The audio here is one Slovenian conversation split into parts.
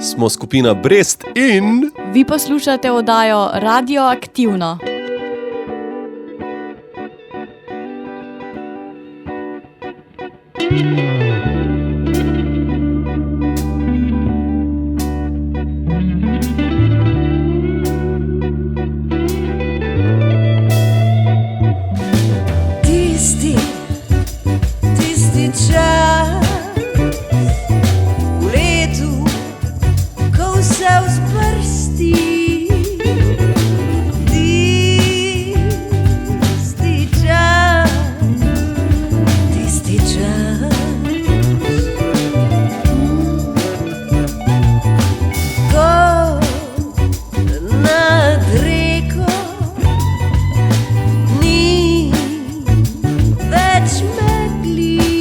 Smo skupina Brest in... Vi poslušate oddajo Radioaktivno. Tisti čas v letu, ko vse vzprsti. Tisti čas, ko nad reko ni več megli.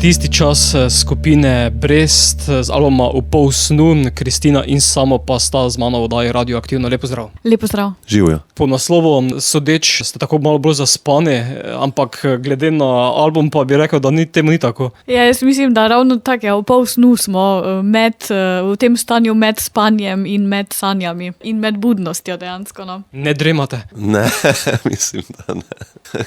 Tisti čas skupine Brest z albuma V pol snu, Kristina in Samo pa sta z mano v oddaji Radioaktivno. Lep pozdrav. Lep pozdrav. Živijo. Po naslovu sodeč ste tako malo bolj zaspani, ampak glede na album pa bi rekel, da temu ni tako. Ja, jaz mislim, da ravno tako, v pol snu smo v tem stanju med spanjem in med sanjami in med budnostjo dejansko. No. Ne dremate? Ne, mislim, da ne.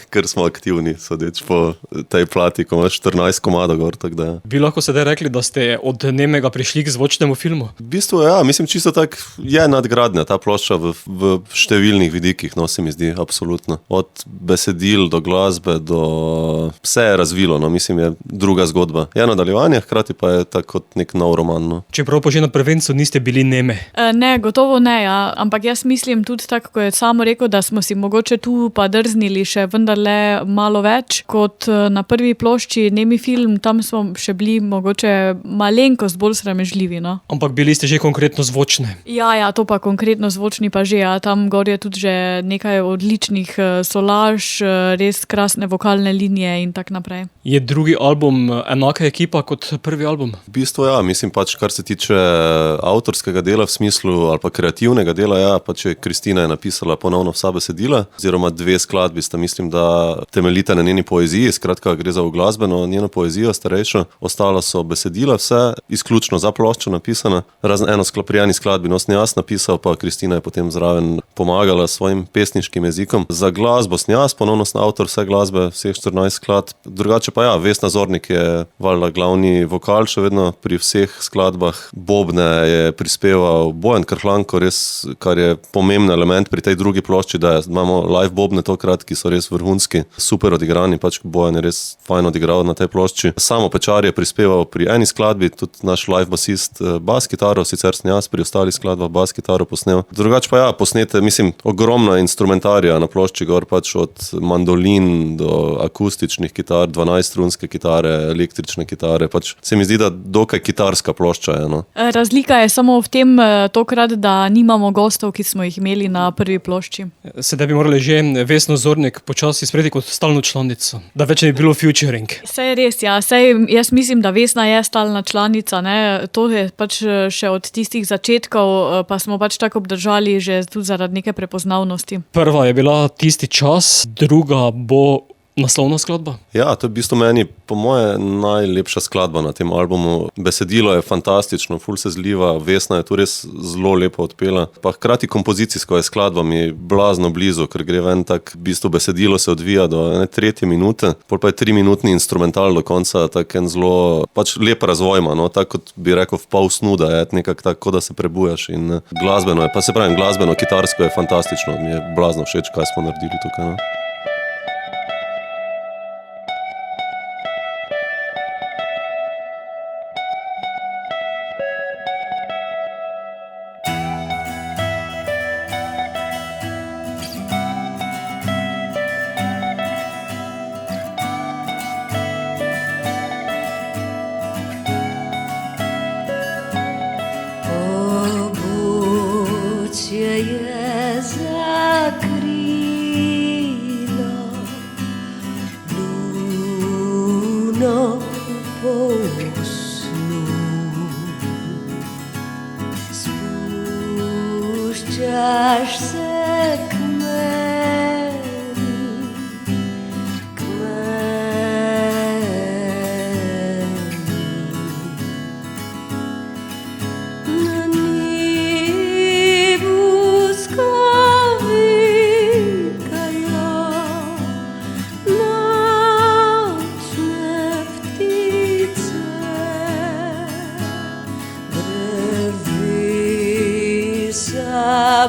Ker smo aktivni, sodeč po tej plati, ko imaš 14 komadov rado gor, tako da. Bi lahko sedaj rekli, da ste od nemega prišli k zvočnemu filmu? V bistvu, ja, mislim, čisto tak je nadgradnja ta plošča v številnih vidikih, no, se mi zdi, absolutno. Od besedil do glasbe, do vse je razvilo, no, mislim, je druga zgodba. Je nadaljevanje, hkrati pa je tako kot nek nov roman, no. Čeprav pa že na prvencu niste bili neme. Ne, gotovo ne, ja. Ampak jaz mislim tudi tako, ko je samo rekel, da smo si mogoče tu pa drznili še vendarle malo več kot na prvi plošči nemi film, tam smo še bili mogoče malenkost bolj sramežljivi, no. Ampak bili ste že konkretno zvočne. Ja, to pa konkretno zvočni pa že, ja. Tam gor je tudi že nekaj odličnih solaž, res krasne vokalne linije in tak naprej. Je drugi album enaka ekipa kot prvi album? V bistvu, ja, mislim pač, kar se tiče avtorskega dela v smislu ali pa kreativnega dela, ja, pač je Kristina je napisala ponovno vsa besedila, oziroma dve skladbi sta, mislim, da temeljita na njeni poeziji, skratka gre za uglasbeno njeno poezijo starejšo, ostala so besedila vse, izključno za ploščo napisana, razen eno pri eni skladbi sem jaz napisal, pa Kristina je potem zraven pomagala s svojim pesniškim jezikom. Za glasbo sem jaz, ponovno sem avtor vse glasbe, vseh 14 skladb, drugače pa ja, Vesna Zornik je valjda glavni vokal še vedno pri vseh skladbah, bobne je prispeval Bojan Krhlanko, res, kar je pomemben element pri tej drugi plošči, da imamo live bobne tokrat, ki so res vrhunski, super odigrani, pač Bojan je res fajn odigral na tej plošči. Samo Pečar je prispeval pri eni skladbi, tudi naš live basist bas kitaro, sicer sem jaz pri ostalih skladbah bas kitaro posnel. Drugače pa ja, posnete, mislim, ogromna instrumentarija na plošči gor, pač od mandolin do akustičnih kitar, 12-strunske kitare, električne kitare, pač se mi zdi, da dokaj kitarska plošča je, no. Razlika je samo v tem tokrat, da nimamo gostov, ki smo jih imeli na prvi plošči. Sedaj bi morali že Vesno Zornik počasi sprejeti kot stalno članico, da več ne bi bilo featuring. Saj je res, ja. Saj jaz mislim, da Vesna je stalna članica, ne. To je pač še od tistih začetkov, pa smo pač tako obdržali že tudi zaradi neke prepoznavnosti. Prva je bila Tisti čas, druga bo naslovna skladba? Ja, to je v bistvu meni, po moje, najlepša skladba na tem albumu. Besedilo je fantastično, ful se zliva, Vesna je tu res zelo lepo odpela. Pa hkrati kompozicijsko je skladba mi blazno blizu, ker gre ven tak, v bistvu besedilo se odvija do 3 minute, pol pa je 3-minutni instrumental do konca, tak en zelo, pač lep razvoj ima, no, tako kot bi rekel v pol snu, da je nekako tako, da se prebujaš in glasbeno je, pa se pravim, glasbeno, kitarsko je fantastično, mi je blazno všeč, kaj smo naredili tukaj, no. Je zakrilo luno po snu, spuščaš se k meni, k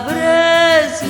brez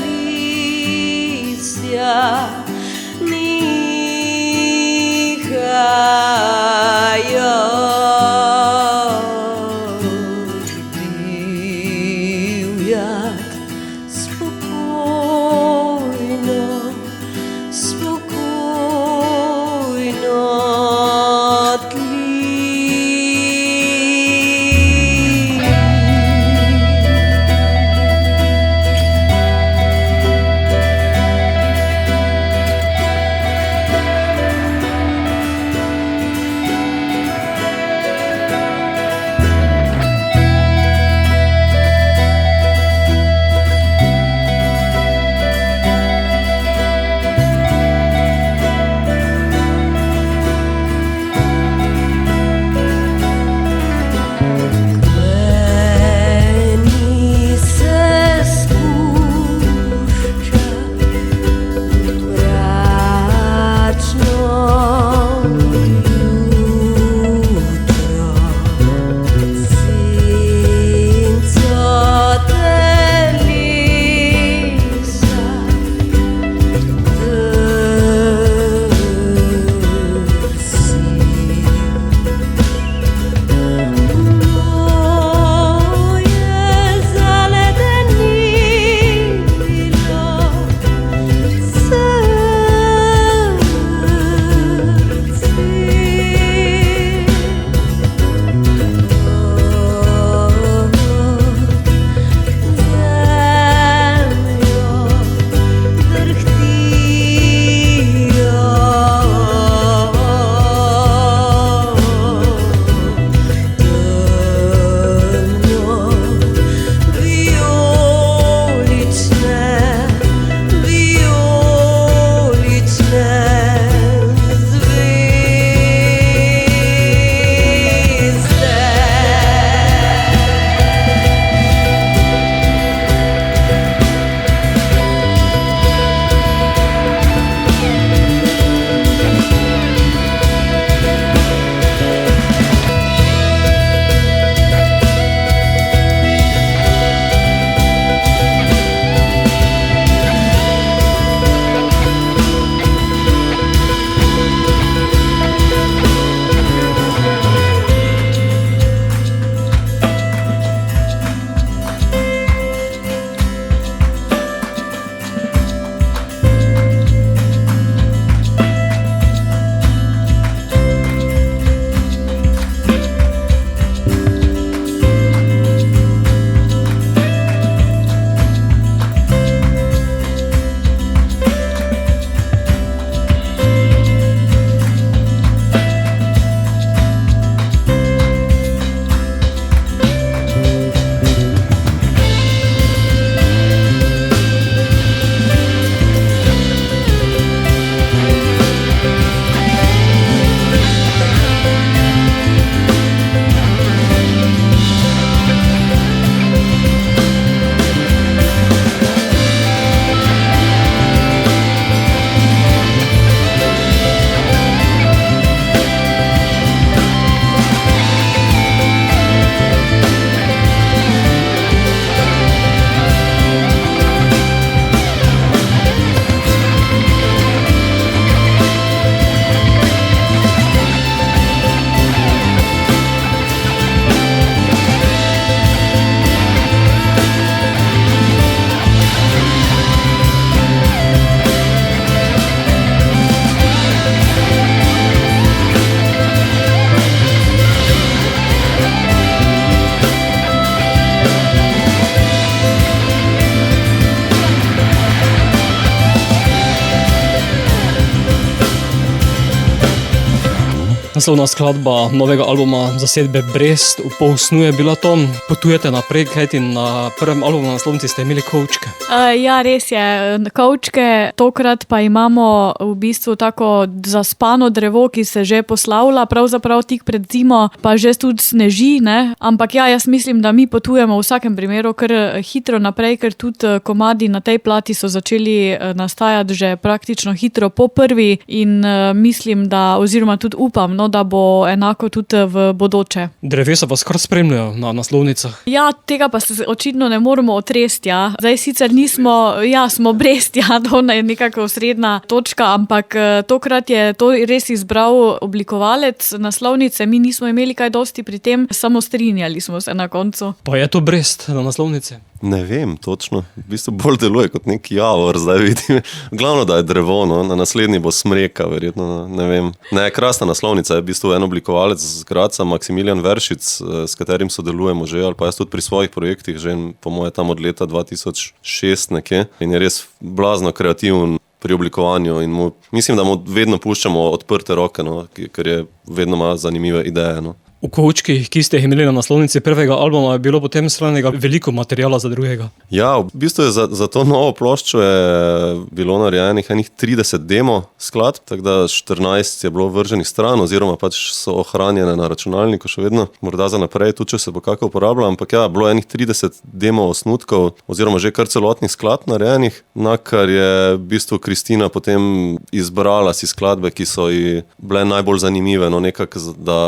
Naslovna skladba novega albuma zasedbe Brest, V pol snu je bila to. Potujete naprej, kajti na prvem albumu na naslovnici ste imeli kovčke. Ja, res je, kovčke, tokrat pa imamo v bistvu tako zaspano drevo, ki se že poslavlja, pravzaprav tik pred zimo, pa že tudi sneži, ne? Ampak ja, jaz mislim, da mi potujemo v vsakem primeru kar hitro naprej, ker tudi komadi na tej plati so začeli nastajati že praktično hitro po prvi in mislim, da, oziroma tudi upam, no, da bo enako tudi v bodoče. Drevesa vas kar spremljajo na naslovnicah. Ja, tega pa se očitno ne moremo otresti, ja. Zdaj sicer nismo, ja, smo Brest, ja, to je nekako osrednja točka, ampak tokrat je to res izbral oblikovalec naslovnice, mi nismo imeli kaj dosti pri tem, samo strinjali smo se na koncu. Pa je to Brest na naslovnici? Ne vem, točno. V bistvu bolj deluje kot nek javor, zdaj vidim. Glavno, da je drevo, no. Na naslednji bo smreka, verjetno, ne vem. Ne, krasna naslovnica je v bistvu en oblikovalec z Gradca, Maksimilijan Veršic, s katerim sodelujemo že, ali pa jaz tudi pri svojih projektih, že po moje tam od leta 2006 nekje. In je res blazno kreativen pri oblikovanju in mislim, da mu vedno puščamo odprte roke, no, ker je vedno ima zanimive ideje, no. V kovčkih, ki ste jih imeli na naslovnici prvega albuma, je bilo potem stranega veliko materijala za drugega. Ja, v bistvu je za to novo ploščo je bilo narejenih enih 30 demo skladb, tako da 14 je bilo vrženih stran, oziroma pač so ohranjene na računalniku še vedno, morda za naprej, tudi če se bo kako uporabljalo, ampak ja, bilo enih 30 demo osnutkov, oziroma že kar celotnih skladb narejenih, na kar je v bistvu Kristina potem izbrala si skladbe, ki so ji bile najbolj zanimive, no nekako, da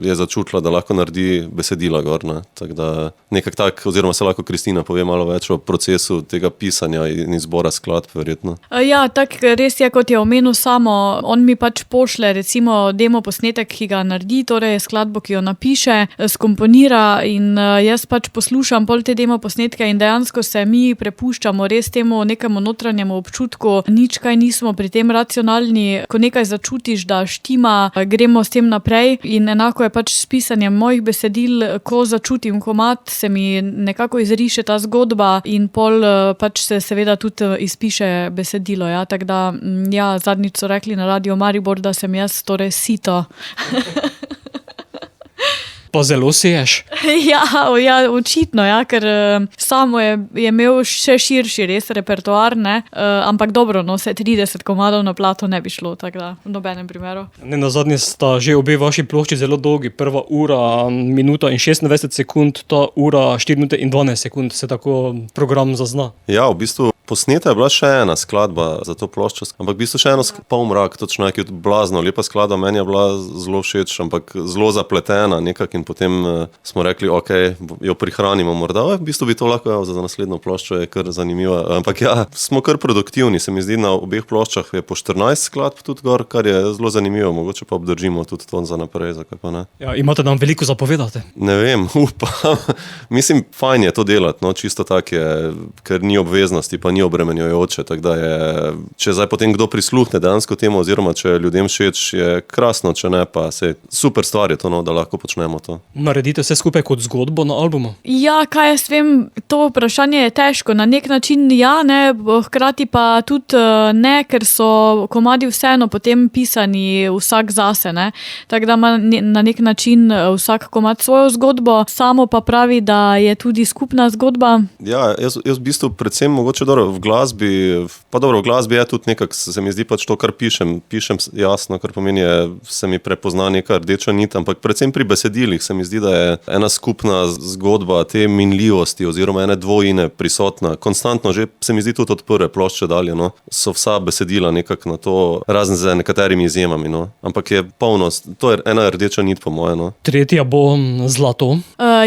je čutila, da lahko naredi besedila gor, ne. Tako da nekako tak, oziroma se lahko Kristina pove malo več o procesu tega pisanja in izbora skladb, verjetno. Ja, tako res je, kot je omenil samo, on mi pač pošle recimo demo posnetek, ki ga naredi, torej skladbo, ki jo napiše, skomponira in jaz pač poslušam pol te demo posnetke in dejansko se mi prepuščamo res temu nekemu notranjemu občutku, nič kaj nismo pri tem racionalni, ko nekaj začutiš, da štima, gremo s tem naprej in enako je pač s pisanjem mojih besedil, ko začutim komad, se mi nekako izriše ta zgodba in pol pač se seveda tudi izpiše besedilo, ja, tako da, ja, zadnjič so rekli na Radio Maribor, da sem jaz torej sito. Pa zelo seješ. Ja, očitno, ja, ker samo je imel še širši res repertoar, ne, ampak dobro, no, se 30 komadov na plato ne bi šlo, tako da v nobenem primeru. Ne, nazadnje sta že obe vaši plošči zelo dolgi, prva ura, minuta in 26 sekund, ta ura 4 minute in 12 sekund, se tako program zazna. Ja, v bistvu posneta je bila še ena skladba za to ploščo, ampak v bistvu še eno Polmrak, točno je blazno, lepa skladba, meni je bila zelo všeč, ampak zelo zapletena nekako in potem smo rekli, ok, jo prihranimo morda, v bistvu bi to lahko za naslednjo ploščo, je kar zanimiva, ampak ja, smo kar produktivni, se mi zdi, na obeh ploščah je po 14 skladb tudi gor, kar je zelo zanimivo, mogoče pa obdržimo tudi to za naprej, zakaj pa ne. Ja, imate nam veliko zapovedati. Ne vem, upam, mislim, fajn je to delati, no, čisto tak je, ker ni obveznosti, pa ni obremenjujoče, tako da je, če zdaj potem kdo prisluhne dejansko temu, oziroma če ljudem všeč, je krasno, če ne, pa se super stvar je to, no, da lahko počnemo to. Naredite vse skupaj kot zgodbo na albumu? Ja, kaj jaz vem, to vprašanje je težko, na nek način ja, ne, hkrati pa tudi ne, ker so komadi vseeno potem pisani vsak zase, ne, tako da ima na nek način vsak komad svojo zgodbo, samo pa pravi, da je tudi skupna zgodba. Ja, jaz v bistvu predvsem mogoče dobro v glasbi, pa dobro, v glasbi je tudi nekako, se mi zdi pač to, kar pišem jasno, kar pomeni, se mi prepozna neka rdeča nit, ampak predvsem pri besedilih se mi zdi, da je ena skupna zgodba te minljivosti oziroma ene dvojine prisotna, konstantno, že se mi zdi tudi od prve plošče dalje, no, so vsa besedila nekako na to, razen z nekaterimi izjemami, no, ampak je polnost, to je ena rdeča nit po moje, no. Tretja bo Zlato.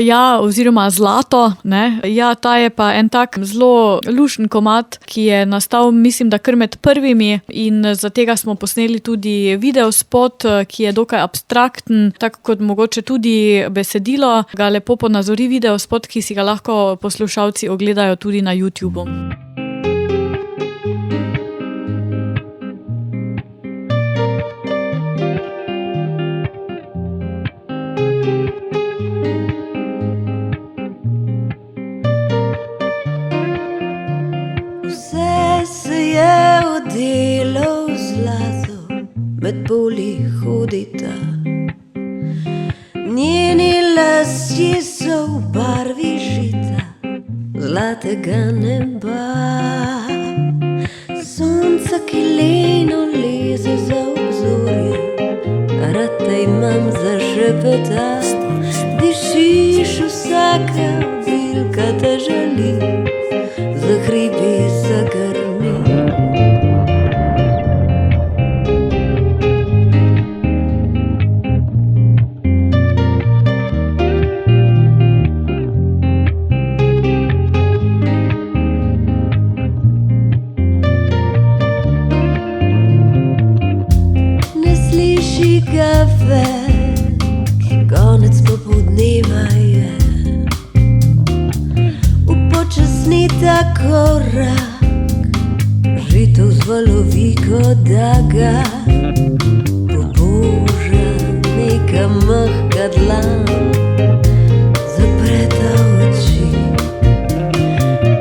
Ja, oziroma Zlato, ne, ja, ta je pa en tak zelo lušen komad, ki je nastal, mislim, da kar med prvimi in za tega smo posneli tudi videospot, ki je dokaj abstrakten, tako kot mogoče tudi besedilo, ga lepo ponazori videospot, ki si ga lahko poslušalci ogledajo tudi na YouTubu. Med poli hodita Listje so v barvi žita zlatega neba. Sonca, ki leno leze za obzorje, rada imam za šepeta. Dišiš, vsaka bilka te želi, za hribi zagrmi. Konec popoldneva je, upočasni ta korak, žito vzvalovi, kot da ga poboža neka mehka dlan, zapreta oči.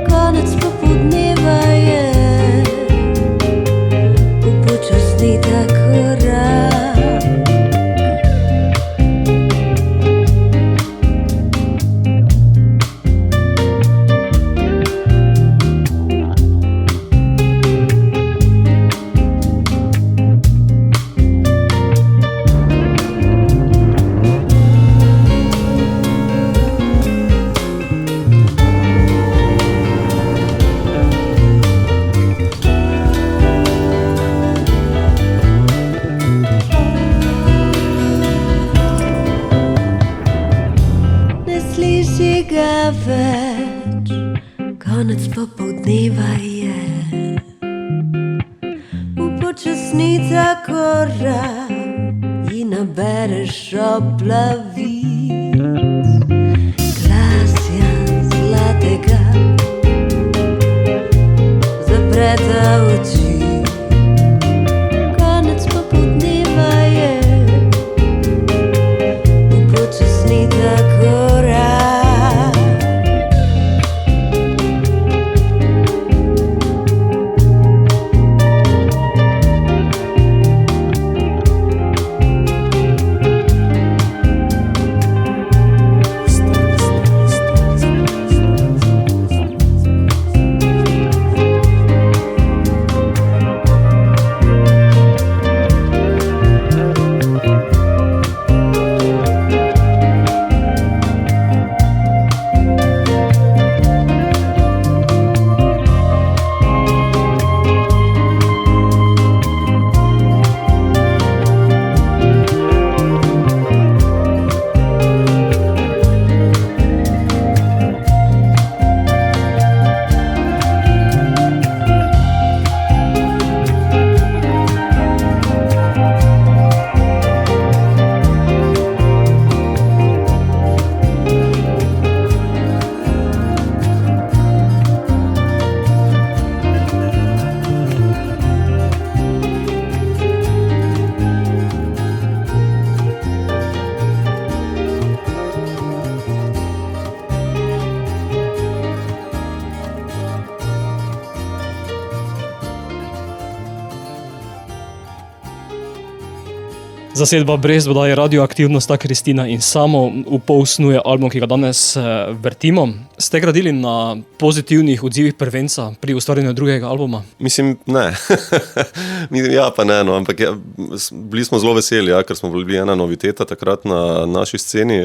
Konec popoldneva je, upočasni ta korak. Več, konec popoldneva je, upočasni ta korak in nabereš oplavic. Glasja zlatega zapreta oči. Konec popoldneva je, upočasni ta korak. Zasedba Brest bodaje radioaktivnost, ta Kristina in Samo v pol snuje album, ki ga danes vrtimo. Ste gradili na pozitivnih odzivih prvenca pri ustvarjanju drugega albuma? Mislim, ne. Ja, pa ne, no, ampak ja, bili smo zelo veseli, ja, ker smo bili ena noviteta takrat na naši sceni,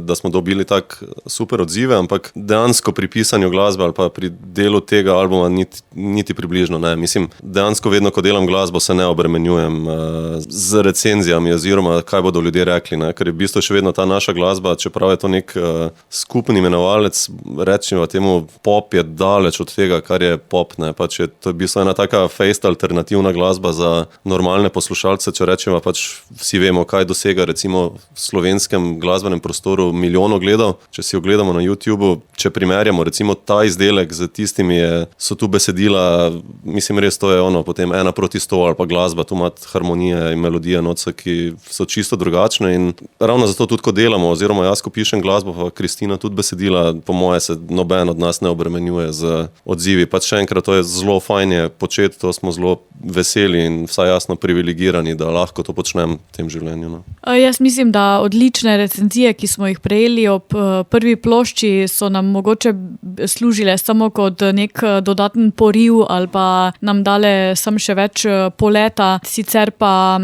da smo dobili tak super odzive, ampak dejansko pri pisanju glasbe ali pa pri delu tega albuma niti približno ne. Mislim, dejansko vedno, ko delam glasbo, se ne obremenjujem z recenzijami oziroma kaj bodo ljudje rekli, ne? Ker je v bistvu še vedno ta naša glasba, čeprav je to nek skupni imenovalec, rečemo temu, pop je daleč od tega, kar je pop, ne? Pač je to v bistvu ena taka fejst alternativna glasba za normalne poslušalce, če rečemo, pač vsi vemo, kaj dosega recimo v slovenskem glasbenem prostoru milijon ogledov, če si ogledamo na YouTubeu, če primerjamo recimo ta izdelek z tistimi, so tu besedila, mislim res to je ono, potem 1:100 ali pa glasba, tu ima harmonije in melodije noce, ki plošči so čisto drugačne in ravno zato tudi, ko delamo, oziroma jaz, ko pišem glasbo, pa Kristina tudi besedila, po moje se noben od nas ne obremenjuje z odzivi. Pač še enkrat, to je zelo fajn je početi, to smo zelo veseli in vsaj jasno privilegirani, da lahko to počnem v tem življenju. No. Jaz mislim, da odlične recenzije, ki smo jih prejeli ob prvi plošči, so nam mogoče služile samo kot nek dodaten poriv ali pa nam dale sam še več poleta. Sicer pa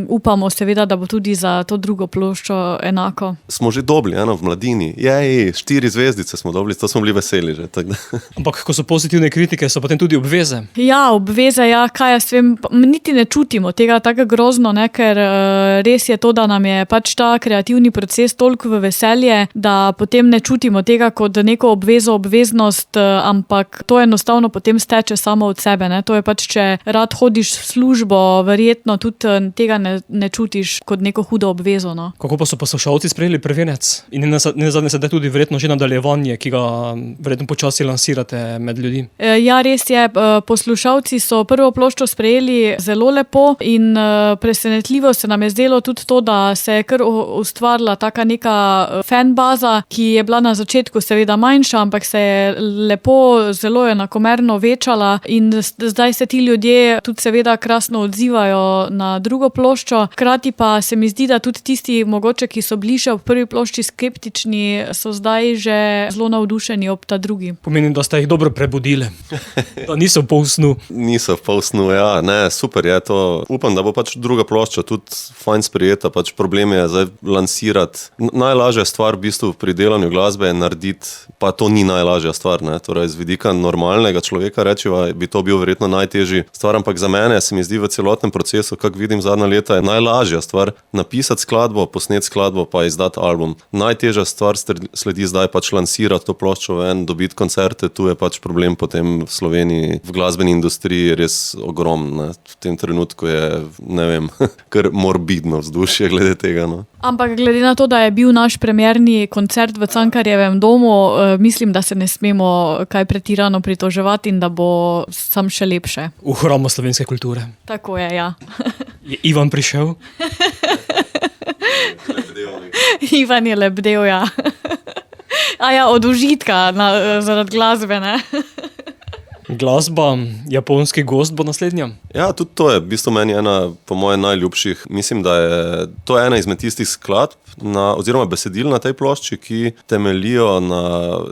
upamo seveda, da bo tudi za to drugo ploščo enako. Smo že dobili, eno v Mladini. 4 zvezdice smo dobili, to smo bili veseli že. Ampak ko so pozitivne kritike, so potem tudi obveze. Ja, obveze, ja, kaj jaz vem, niti ne čutimo tega tako grozno, ne, ker res je to, da nam je pač ta kreativni proces toliko v veselje, da potem ne čutimo tega kot neko obveznost, ampak to enostavno potem steče samo od sebe. Ne. To je pač, če rad hodiš v službo, verjetno tudi tega ne čutiš kot neko hudo obvezo. No. Kako pa so poslušalci sprejeli prvenec? In ne zadnje sedaj tudi verjetno že nadaljevanje, ki ga verjetno počasi lansirate med ljudi. Ja, res je. Poslušalci so prvo ploščo sprejeli zelo lepo in presenetljivo se nam je zdelo tudi to, da se je kar ustvarila taka neka fanbaza, ki je bila na začetku seveda manjša, ampak se je lepo, zelo enakomerno večala in zdaj se ti ljudje tudi seveda krasno odzivajo na drugo ploščo. Hkrati pa se mi zdi, da tudi tisti mogoče, ki so bili še ob prvi plošči skeptični, so zdaj že zelo navdušeni ob ta drugi. Pomeni, da ste jih dobro prebudili. Da niso v polsnu. Niso v polsnu, ja. Ne, super je to. Upam, da bo pač druga plošča tudi fajn sprejeta. Pač problem je zdaj lansirati. Najlažja stvar v bistvu pri delanju glasbe je narediti, pa to ni najlažja stvar. Ne. Torej, z vidika normalnega človeka rečeva, bi to bil verjetno najtežji stvar, ampak za mene se mi zdi v celotnem procesu, kak vidim zadnja leta, je najlažja stvar napisati skladbo, posneti skladbo, pa izdati album. Najtežja stvar sledi zdaj pač lansirati to ploščo ven, dobiti koncerte, tu je pač problem potem v Sloveniji, v glasbeni industriji res ogromno. V tem trenutku je, ne vem, kar morbidno vzdušje glede tega. No. Ampak glede na to, da je bil naš premierni koncert v Cankarjevem domu, mislim, da se ne smemo kaj pretirano pritoževati in da bo sam še lepše. V hramu slovenske kulture. Tako je, ja. Je Ivan prišel? Ivan je lebdel, ja. A ja, od užitka zaradi glasbe, ne? Glasba, japonski gost bo naslednja? Ja, tudi to je v bistvu meni ena, po moje, najljubših. Mislim, da je to ena izmed tistih skladb, oziroma besedil na tej plošči, ki temeljijo na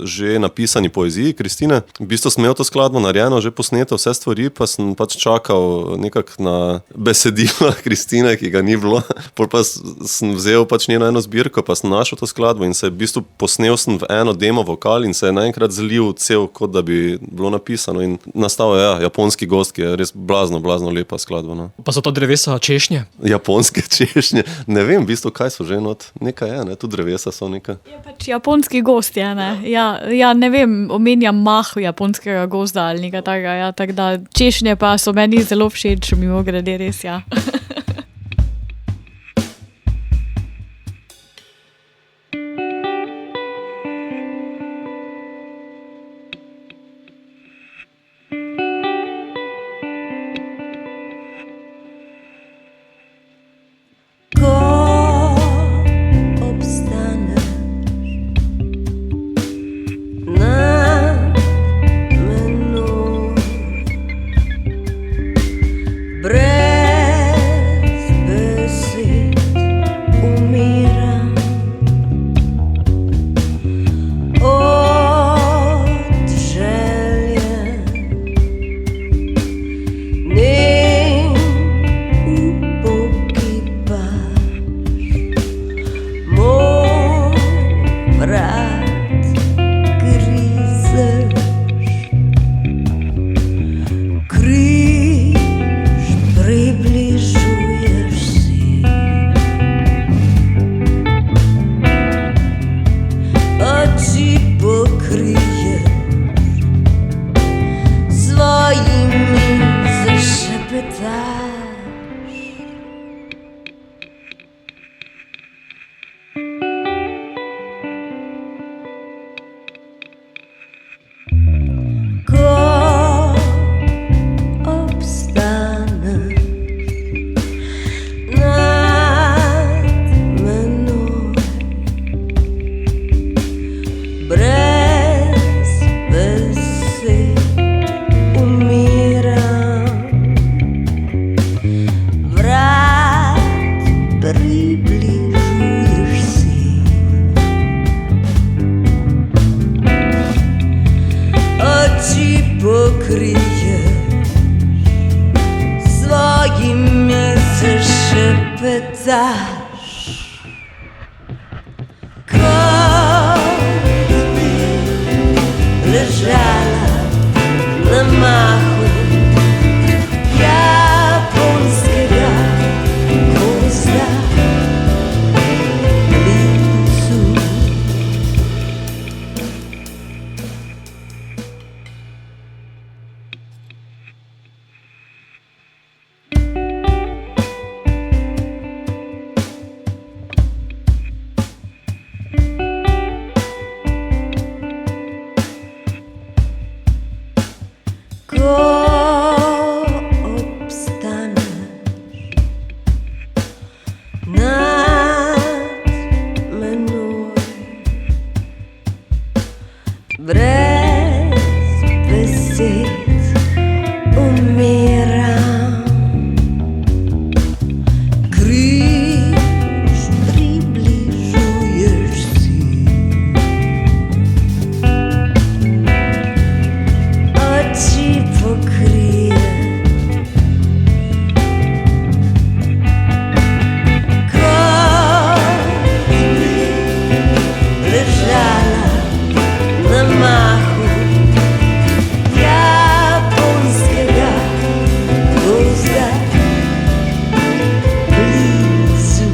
že napisani poeziji Kristine. V bistvu sem imel to skladbo narejeno, že posneto vse stvari, pa sem pač čakal nekako na besedilo Kristine, ki ga ni bilo. Pol pa sem vzel pač njeno eno zbirko, pa sem našel to skladbo in se v bistvu posnel sem v eno demo vokal in se je naenkrat zlil cel, kot da bi bilo napisano. In nastal je japonski gost, ki je res blazno lepa skladba. No. Pa so to drevesa češnje? Japonske češnje. Ne vem v bistvu, kaj so že not. Nekaj je, ne? Tudi drevesa so nekaj. Je pač japonski gost, je, ne? Ja, ne vem, omenjam mah japonskega gozda ali nekaj takega, ja, tako da češnje pa so meni zelo všeč, mimogrede res, ja. pokriješ, svojimi se šepetaš, kot bi ležala na mahu japonskega gozda blizu. Ko obstaneš nad menoj, brez besed umiram, križ približuješ si, oči pokrije, kot bi ležala na mahu japonskega gozda blizu.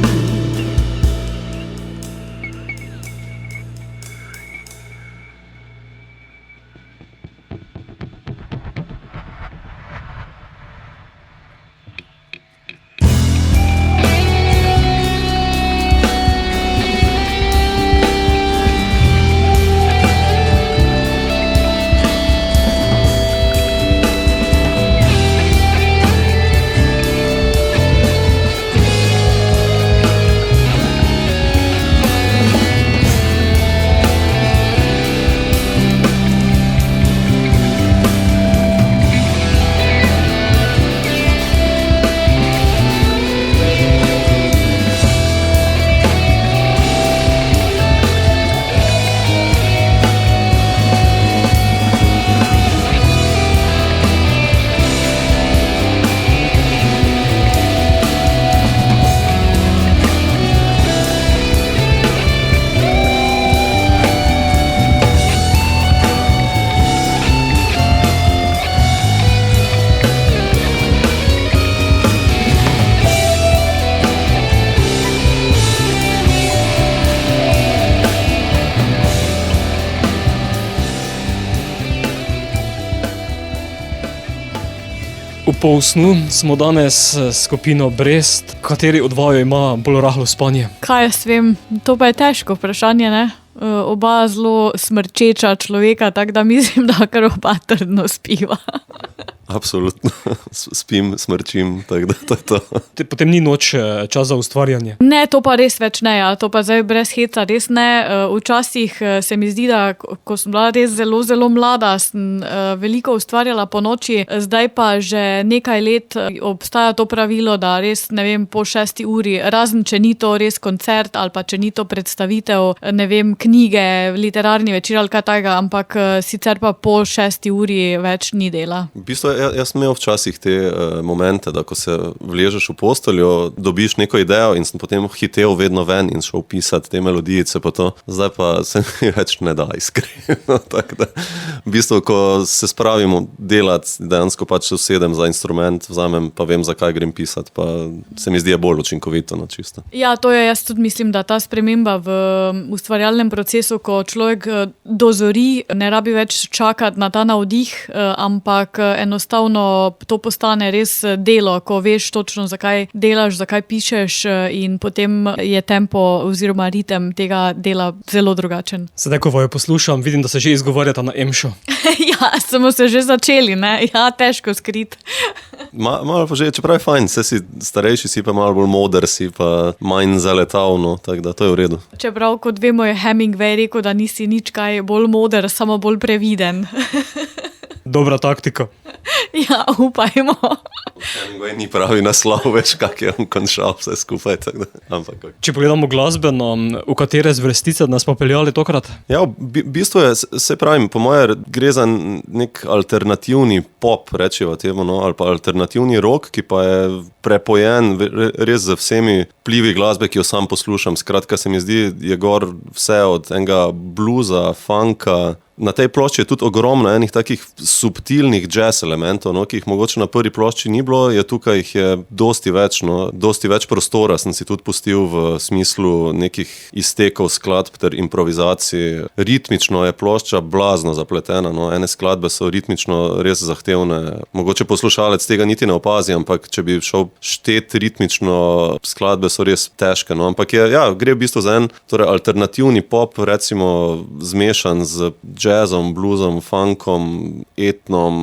V polsnu smo danes s skupino Brest, kateri od vaju ima bolj rahlo spanje. Kaj jaz vem, to pa je težko vprašanje, ne? Oba zelo smrčeča človeka, tako da mislim, da kar oba trdno spiva. Absolutno. Spim, smrčim, tako da to je to. Potem ni noč čas za ustvarjanje. Ne, to pa res več ne, ja. To pa zdaj brez heca, res ne. Včasih se mi zdi, da ko sem bila res zelo, zelo mlada, sem veliko ustvarjala po noči, zdaj pa že nekaj let obstaja to pravilo, da res, ne vem, po 6 uri, razen če ni to res koncert ali pa če ni to predstavitev, ne vem, knjige, literarni večer ali kaj takega, ampak sicer pa po 6 uri več ni dela. V bistvu jaz sem imel včasih te momente, da ko se vležeš v posteljo, dobiš neko idejo in sem potem hitel vedno ven in šel pisati te melodijice pa to. Zdaj pa se mi več ne da iskreno. Tako da v bistvu, ko se spravimo delati, dejansko pač se usedem za instrument, vzamem pa vem, zakaj grem pisati, pa se mi zdi bolj učinkovito, no, čisto. Ja, to je, jaz tudi mislim, da ta sprememba v ustvarjalnem procesu, ko človek dozori, ne rabi več čakati na ta navdih, ampak enostavno to postane res delo, ko veš točno, zakaj delaš, zakaj pišeš in potem je tempo oziroma ritem tega dela zelo drugačen. Sedaj, ko vaju poslušam, vidim, da se že izgovarjata na emšo. Ja, smo se že začeli, ne? Ja, težko skriti. Malo pa že, čeprav je fajn, si starejši, si pa malo bolj moder, si pa manj zaletavno, tako da to je v redu. Čeprav, kot vemo, je Hemingway rekel, da nisi nič kaj bolj moder, samo bolj previden. Dobra taktika. Ja, upajmo. Hemingway ni pravi naslov, veš, kak je on končal vse skupaj. Ampak, Če pogledamo glasbeno, v katere zvestice nas pa peljali tokrat? ja, v bistvu je, se pravim, po moje gre za nek alternativni pop, rečeva temu, no, ali pa alternativni rock, ki pa je prepojen res z vsemi vplivi glasbe, ki jo sam poslušam. Skratka, se mi zdi, je gor vse od enega bluza, funka. Na tej plošči je tudi ogromno enih takih subtilnih jazz elementov, no, ki jih mogoče na prvi plošči ni bilo, je tukaj jih je dosti več, no, dosti več prostora sem si tudi pustil v smislu nekih iztekov skladb ter improvizacij. Ritmično je plošča blazno zapletena, no, ene skladbe so ritmično res zahtevne. Mogoče poslušalec tega niti ne opazi, ampak če bi šel štet ritmično, skladbe so res težke, no, ampak je, ja, gre v bistvu za en, torej alternativni pop, recimo zmešan z jazzom, bluesom, funkom, etnom,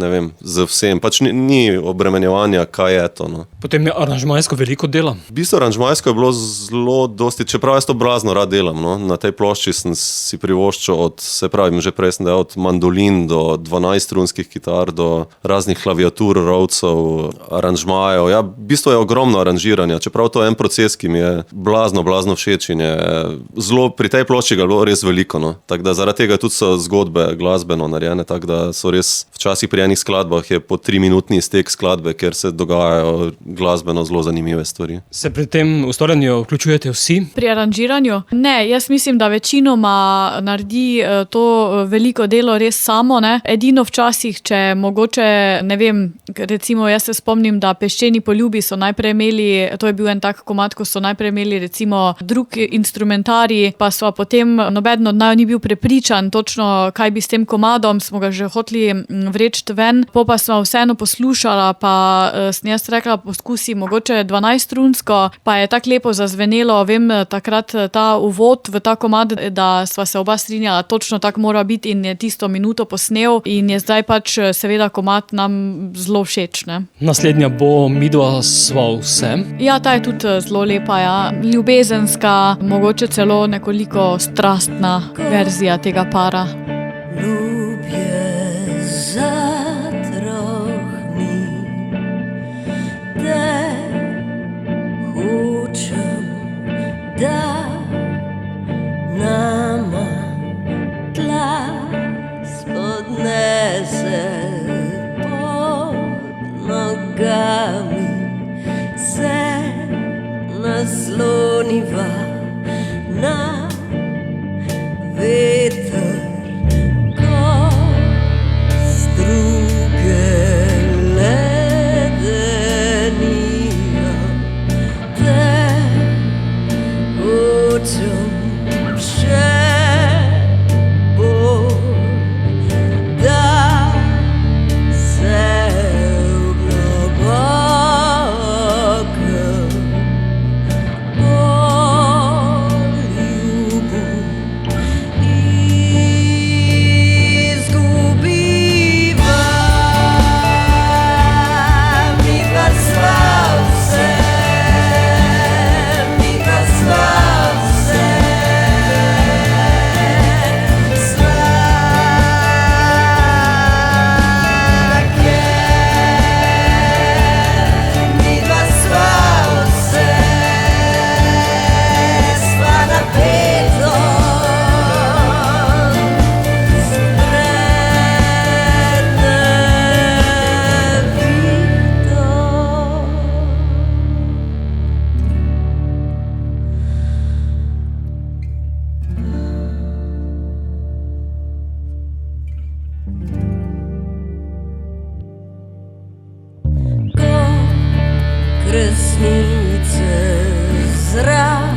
ne vem, z vsem. Pač ni obremenjevanja, kaj je to, no. Potem je aranžmajsko veliko dela. V bistvu aranžmajsko je bilo zelo dosti, čeprav jaz to blazno rad delam, no. Na tej plošči sem si privoščil od, se pravim, že prej sem dejal, od mandolin do 12-strunskih kitar, do raznih klaviatur, rovcev, aranžmajev. Ja, v bistvu je ogromno aranžiranja, čeprav to je en proces, ki mi je blazno všeč in je zelo, pri tej plošči ga je bilo res veliko, no. Tako da zaradi tega tudi so zgodbe glasbeno narejene, tako da so res včasih pri enih skladbah je po 3-minutni iztek skladbe, ker se dogajajo glasbeno zelo zanimive stvari. Se pri tem ustvarjanju vključujete vsi? Pri aranžiranju? Ne, jaz mislim, da večinoma naredi to veliko delo res samo, ne. Edino včasih, če mogoče, ne vem, recimo jaz se spomnim, da Peščeni poljubi so najprej imeli, to je bil en tak komad, ko so najprej imeli recimo drug instrumentarij, pa sva potem nobeden od naju ni bil prepričan točno, kaj bi s tem komadom, smo ga že hoteli vreči ven, pa sva vseeno poslušala, pa sem jaz rekla, poskusi mogoče 12-strunsko, pa je tako lepo zazvenelo, vem, takrat ta uvod v ta komad, da sva se oba strinjala, točno tako mora biti in je tisto minuto posnel in je zdaj pač seveda komad nam zelo všeč, ne. Naslednja bo Midva sva vse. Ja, ta je tudi zelo lepa, ja. Ljubezenska, mogoče celo nekoliko strastna verzija tega para. Lubię zatrochni, te hučem, da nama tla spodnese pod nogami, se nasloniva na veter, ko struge ledenijo, te hočem še bolj, da se v globokem poljubu izgubiva. Midva sva vse, midva sva vse, slake. Midva sva vse, sva napeto, ko kresnice zrak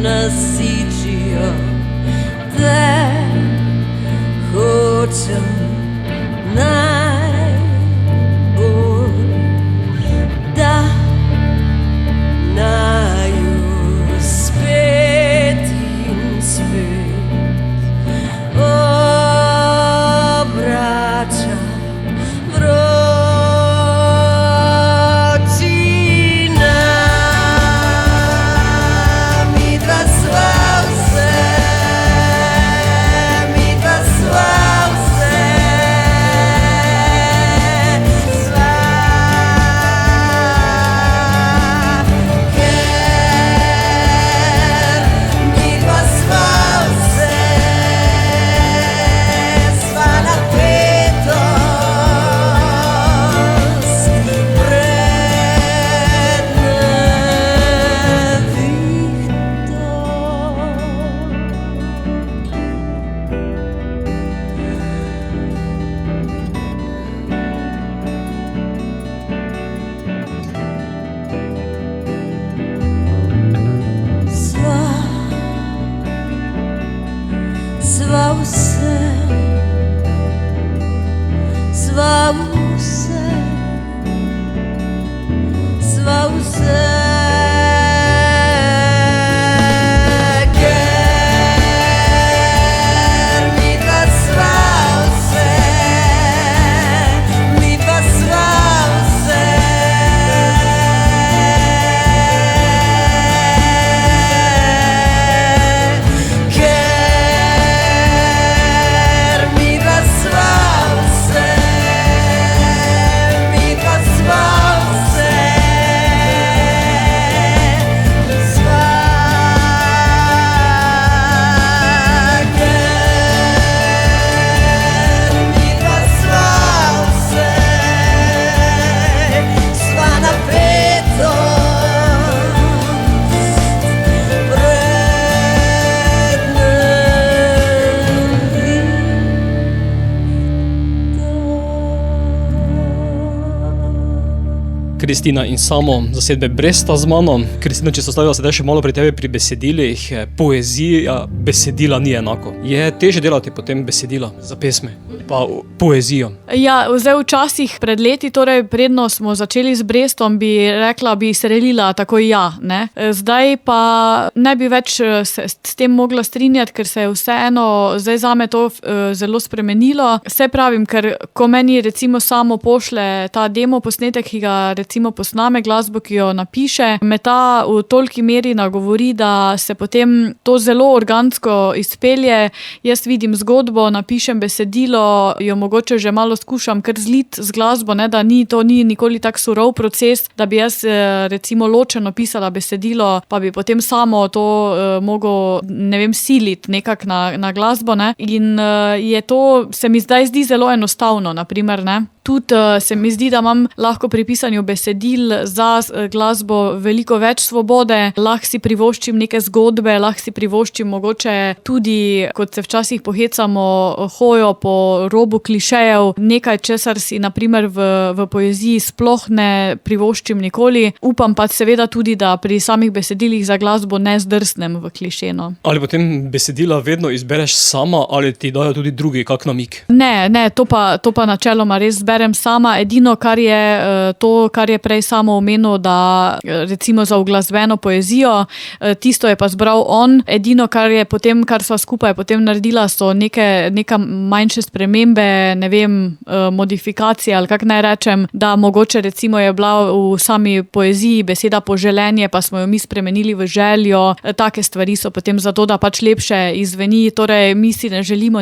nasičijo, te hočem najbolj, da naju spet in spet obrača vročina. Midva sva vse, midva sva vse, sva vse, sva vse, sva vse. Ker midva sva vse, midva sva vse. Ker midva sva vse, midva sva vse. Sva. Ker midva sva vse, sva napetost Kristina in Samo, zasedbe Brez sta z mano. Kristina, če se ostavila sedaj še malo pri tebi pri besedilih, poezija, besedila ni enako. Je težje delati potem besedila za pesmi, pa poezijo? Ja, zdaj včasih pred leti, torej predno smo začeli z Brestom, bi rekla, bi se relila takoj ja, ne. Zdaj pa ne bi več se s tem mogla strinjati, ker se je vseeno zdaj zame to zelo spremenilo. Se pravim, ker ko meni recimo Samo pošle ta demo posnetek, ki ga recimo posname, glasbo, ki jo napiše, me ta v toliki meri nagovori, da se potem to zelo organsko izpelje. Jaz vidim zgodbo, napišem besedilo, jo mogoče že malo skušam kar zliti z glasbo, ne, da to ni nikoli tak surov proces, da bi jaz recimo ločeno pisala besedilo, pa bi potem Samo to mogel, ne vem, siliti nekako na glasbo, ne. In je to, se mi zdaj zdi zelo enostavno, na primer, ne. Tudi se mi zdi, da imam lahko pri pisanju besedil za glasbo veliko več svobode, lahko si privoščim neke zgodbe, lahko si privoščim mogoče tudi, kot se včasih pohecamo, hojo po robu klišejev, nekaj, česar si na primer v poeziji sploh ne privoščim nikoli. Upam pa seveda tudi, da pri samih besedilih za glasbo ne zdrsnem v klišeno. Ali potem besedila vedno izbereš sama, ali ti dajo tudi drugi kak namig? Ne, to pa načeloma res berem sama. Edino, kar je prej Samo omenil, da recimo za uglasbeno poezijo, tisto je pa zbral on. Edino, kar sva skupaj potem naredila, so neka manjše spremembe, ne vem, modifikacije ali kak naj rečem, da mogoče recimo je bila v sami poeziji beseda poželenje, pa smo jo mi spremenili v željo. Take stvari so potem zato, da pač lepše izveni. Torej, mi si ne želimo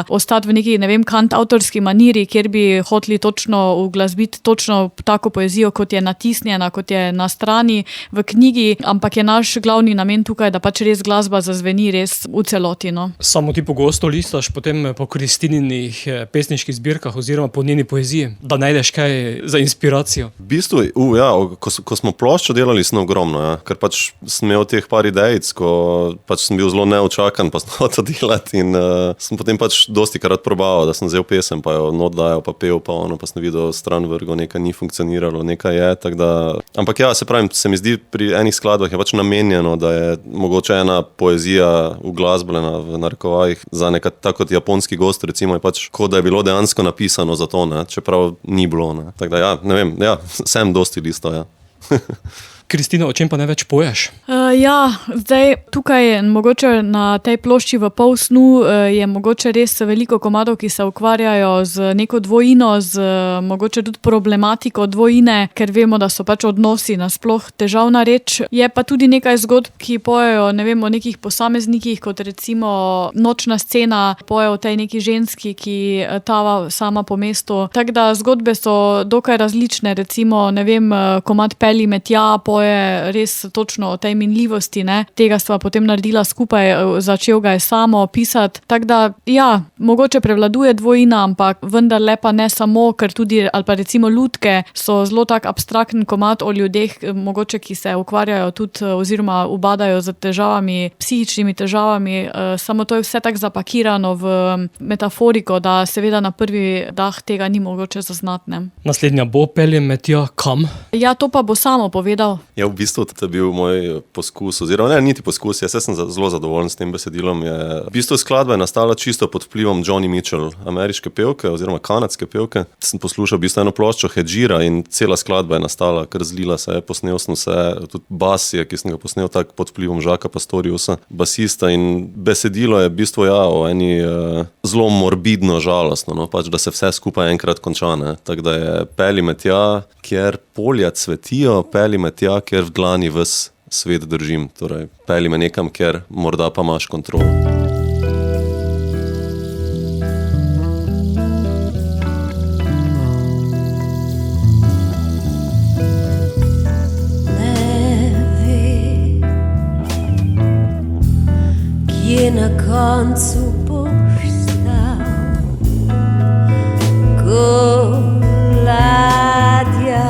ostati v neki, ne vem, kantavtorski maniri, kjer bi hoteli točno uglasbiti točno tako poezijo, kot je natisnjena, kot je na strani v knjigi, ampak je naš glavni namen tukaj, da pač res glasba zazveni res v celoti, no. Samo ti pogosto listaš potem po Kristininih pesniških zbirkah oziroma po njeni poeziji, da najdeš kaj za inspiracijo? V bistvu, ko smo ploščo delali, sem ogromno, ja. Ker pač sem imel teh par idejic, ko pač sem bil zelo neočakan, pa sem hotel delati in sem potem pač dostikrat probaval, da sem vzel pesem, pa jo not dajal, pa pel, pa sem videl stran vrgo, nekaj ni funkcioniralo, nekaj je, tako da... Ampak ja, se pravim, se mi zdi pri enih skladbah je pač namenjeno, da je mogoče ena poezija uglasbljena v narekovajih za nekaj, tako kot japonski gost, recimo, je pač kot da je bilo dejansko napisano za to, ne, čeprav ni bilo, ne. Tako da ja, ne vem, ja, sem dosti listo, ja. Kristina, o čem pa največ poješ? Ja, zdaj tukaj mogoče na tej plošči v pol snu je mogoče res veliko komadov, ki se ukvarjajo z neko dvojino, z mogoče tudi problematiko dvojine, ker vemo, da so pač odnosi nasploh težavna reč. Je pa tudi nekaj zgodb, ki pojejo, ne vem, o nekih posameznikih, kot recimo Nočna scena, poje o tej neki ženski, ki tava sama po mestu. Tako da zgodbe so dokaj različne, recimo, ne vem, komad Pelji me tja, poje res točno o tej minljivosti, ne. Tega sva potem naredila skupaj, začel ga je Samo pisati. Tako da, ja, mogoče prevladuje dvojina, ampak vendarle pa ne samo, ker tudi, ali pa recimo Lutke so zelo tak abstrakten komad o ljudeh, mogoče, ki se ukvarjajo tudi oziroma ubadajo z težavami, psihičnimi težavami, samo to je vse tako zapakirano v metaforiko, da seveda na prvi dah tega ni mogoče zaznati, ne. Naslednja bo Pelje me tja kam? Ja, to pa bo Samo povedal. Ja, v bistvu to je bil moj poskus, oziroma ne, niti poskus, jaz sem zelo zadovoljen s tem besedilom. V bistvu skladba je nastala čisto pod vplivom Joni Mitchell, ameriške pevke oziroma kanadske pevke. Sem poslušal v bistvu eno ploščo Hedžira in cela skladba je nastala, kar zlila se je, posnel sem se, tudi bas je, ki sem ga posnel tak pod vplivom Žaka Pastoriusa, basista, in besedilo je v bistvu o eni zelo morbidno žalostno, no, pač da se vse skupaj enkrat konča, ne. Tako da je peli me tja, kjer polja cvetijo, peli me tja, kjer v dlani ves svet držim. Torej, peli me nekam, kjer morda pa imaš kontrolo. Kje na koncu boš stal, ko ladja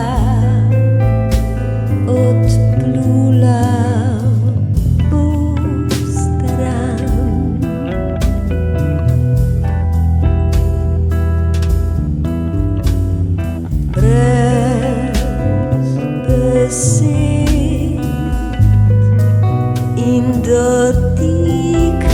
odplula bo stran. Brez besed in dotika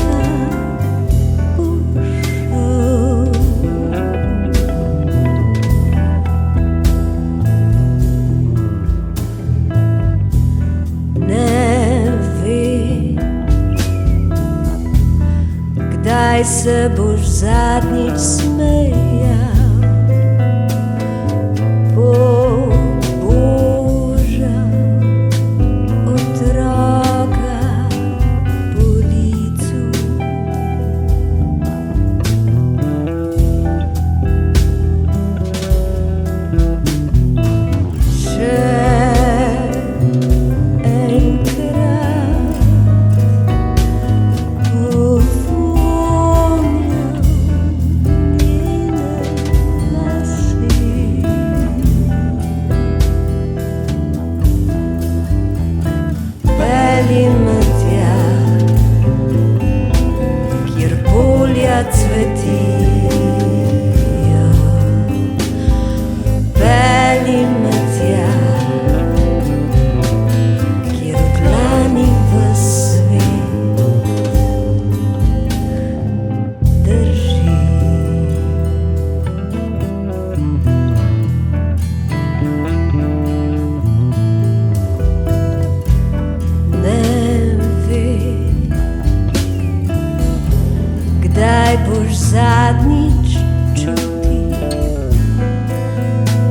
kdaj se boš zadnjič smejal, pobožal otroka po licu. Še enkrat cvetijo, peli me tja, kjer v dlani ves svet drži. Ne vem, kdaj boš zadnjič čutil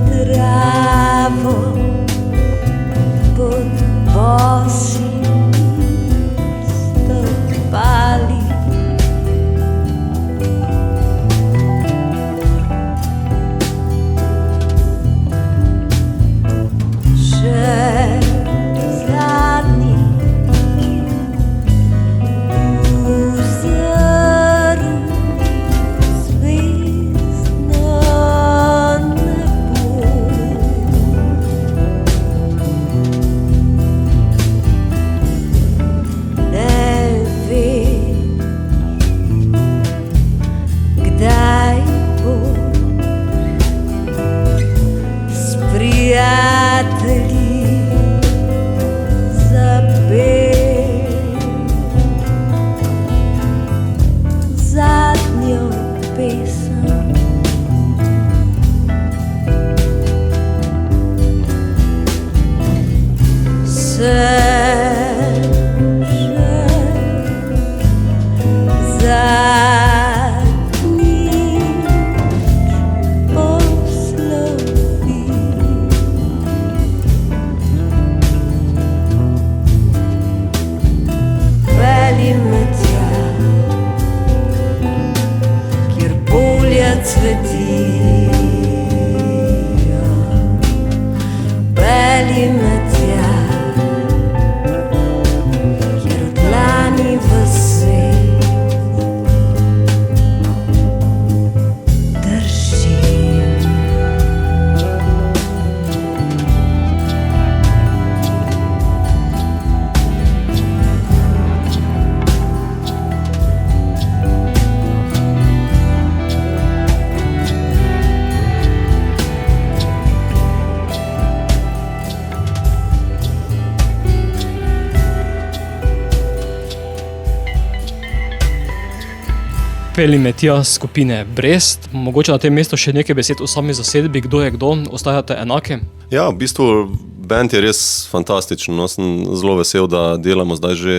travo pod bosimi stopali. Še cvetijo, peli me tja, kjer v dlani ves svet držim. Peli Metija skupine Brest. Mogoče na tem mestu še nekaj besed o sami zasedbi, kdo je kdo, ostajate enaki? Ja, v bistvu band je res fantastičen. No, sem zelo vesel, da delamo zdaj že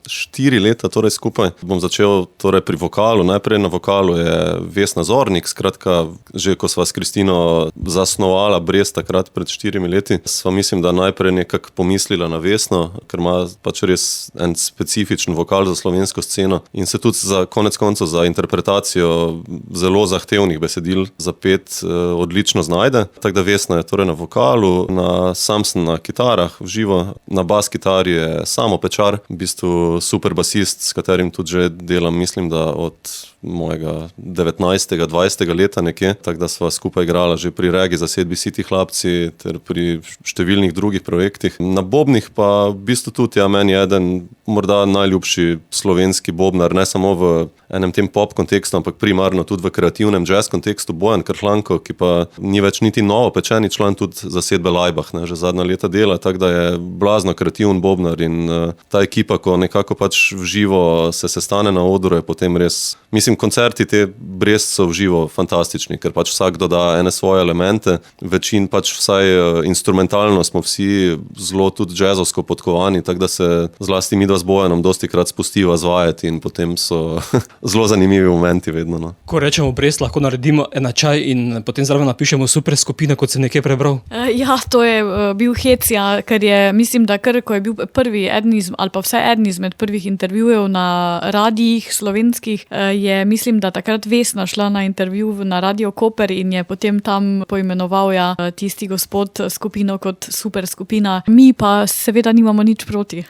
4 leta torej skupaj. Bom začel torej pri vokalu. Najprej na vokalu je Vesna Zornik. Skratka, že ko sva s Kristino zasnovala Brest takrat pred 4 leti, sva mislim, da najprej nekako pomislila na Vesno, ker ima pač res en specifičen vokal za slovensko sceno in se tudi za konec koncev za interpretacijo zelo zahtevnih besedil za pet odlično znajde. Tako da Vesna je torej na vokalu, sam sem na kitarah v živo, na bas kitari je Samo Pečar, v bistvu super basist, s katerim tudi že delam, mislim, da od mojega 19. 20. leta nekje, tako da sva skupaj igrala že pri regi zasedbi City Hlapci ter pri številnih drugih projektih. Na bobnih pa v bistvu tudi, ja, meni je eden morda najljubši slovenski bobnar, ne samo v enem tem pop kontekstu, ampak primarno tudi v kreativnem jazz kontekstu, Bojan Krhlanko, ki pa ni več niti novo pečeni član tudi zasedbe Laibach, ne, že zadnja leta dela, tako da je blazno kreativen bobnar in ta ekipa, ko nekako pač v živo se sestane na odru, je potem res, mislim, koncerti te Brest so v živo fantastični, ker pač vsak doda ene svoje elemente, večin pač vsaj instrumentalno smo vsi zelo tudi jazzovsko podkovani, tako da se zlasti midva z Bojanom dostikrat spustiva zvajati in potem so zelo zanimivi momenti vedno. No. Ko rečemo Brest, lahko naredimo enačaj in potem zraven napišemo super skupina, kot se nekje prebral. Ja, to je bil hec, ja, ker je, mislim, da ko je bil prvi ali pa vsaj eden izmed prvih intervjujev na radijih slovenskih, je, mislim, da takrat Vesna šla na intervju na Radio Koper in je potem tam poimenoval tisti gospod skupino kot super skupina. Mi pa seveda nimamo nič proti.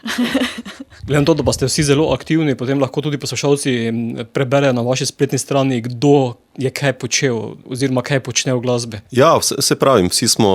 Glede na to, da pa ste vsi zelo aktivni, potem lahko tudi poslušalci preberejo na vaši spletni strani, kdo je kaj počel oziroma kaj počne v glasbi. Ja, se pravim, vsi smo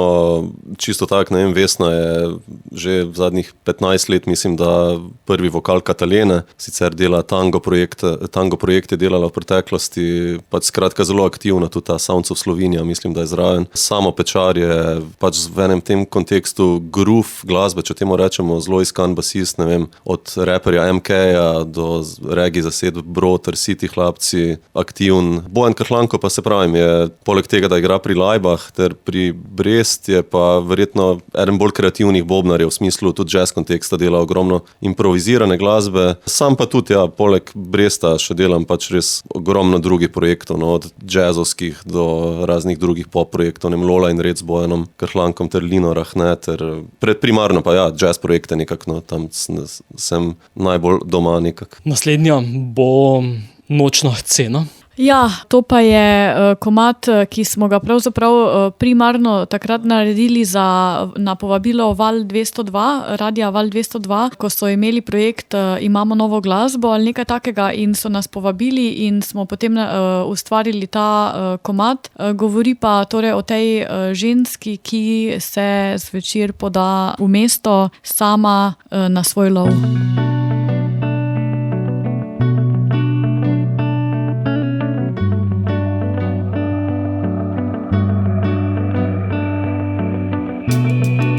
čisto tak, ne vem, Vesna je že v zadnjih 15 let, mislim, da prvi vokal Katalene, sicer dela tango projekte delala v preteklosti, pač skratka zelo aktivna, tudi ta Sounds of Slovenija, mislim, da je zraven. Samo Pečar je pač v enem tem kontekstu groove glasbe, če temu rečemo, zelo iskan basist, ne vem, od raperja MK-ja do regi zasedb Brod ter City Hlapci, aktivn. Bojan Krhlanko pa, se pravim, je poleg tega, da igra pri Laibach ter pri Brest, je pa verjetno eden bolj kreativnih bobnarjev, v smislu tudi jazz konteksta, dela ogromno improvizirane glasbe. Sam pa tudi, ja, poleg Bresta še delam pač res ogromno drugih projektov, no, od jazzovskih do raznih drugih pop projektov, ne, Lola in Red s Bojanom Krhlankom ter Lino Rahne, ter predprimarno pa ja, jazz projekte nekako, no, tam sem najbolj doma nekako. Naslednja bo Nočna scena. Ja, to pa je komad, ki smo ga pravzaprav primarno takrat naredili na povabilo Val 202, radia Val 202, ko so imeli projekt Imamo novo glasbo ali nekaj takega in so nas povabili in smo potem ustvarili ta komad. Govori pa torej o tej ženski, ki se zvečer poda v mesto sama na svoj lov.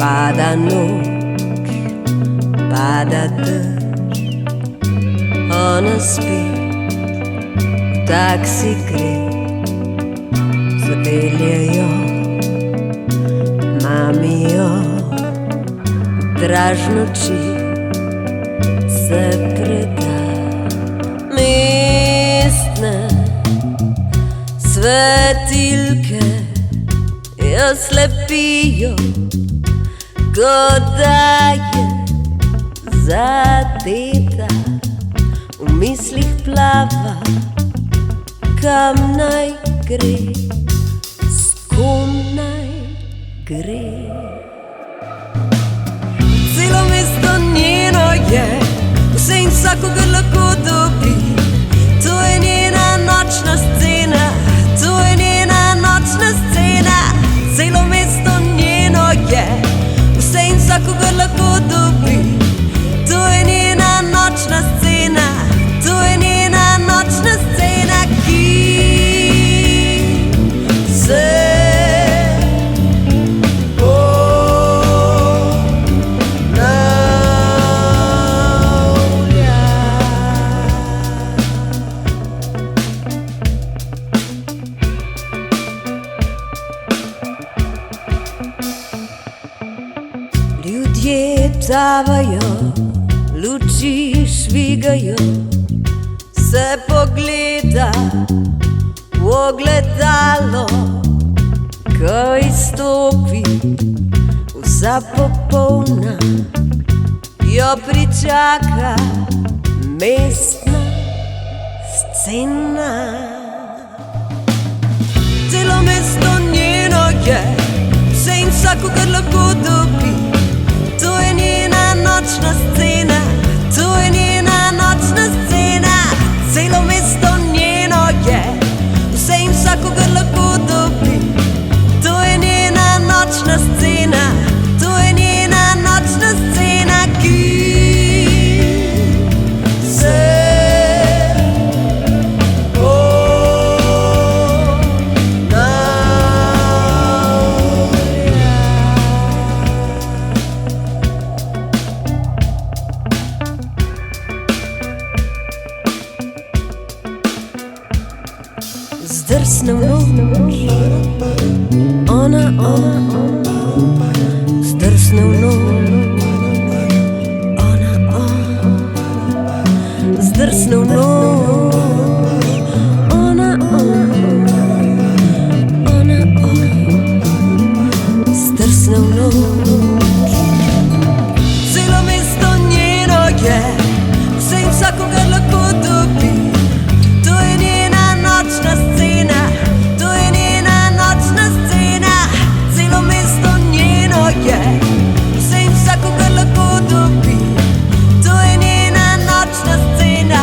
Pada noč, pada dež, ona spi, v taksi gre, zapeljejo, mamijo, draž noči se preda. Mestne svetilke jo slepijo, kot da je zadeta, v mislih plava, kam naj gre, s kom naj gre. Celo mesto njeno je, vse in vsakogar lahko dobi, to je njena nočna scena, to je njena nočna scena. Celo mesto njeno je, in vsakogar lahko dobi, to je njena nočna scena, to je njena nočna scena, ki se ponavlja. metavajo, luči švigajo, se pogleda v ogledalo, ko izstopi vsa popolna, jo pričaka mestna scena. Celo mesto njeno je, vse in vsakogar lahko dobi. To je njena nočna scena, to je njena nočna scena. Celo mesto njeno je, vse in vsakogar lahko dobi. To je njena nočna scena, to je njena nočna scena, ki se zdrsne v noč, ona, zdrsne v noč, ona, zdrsne v noč, ona, zdrsne v noč. Celo mesto njeno je, vse in vsakogar lahko dobi. To je njena nočna scena, to je njena nočna scena. Celo mesto njeno je, vse in vsakogar lahko dobi. To je njena nočna scena,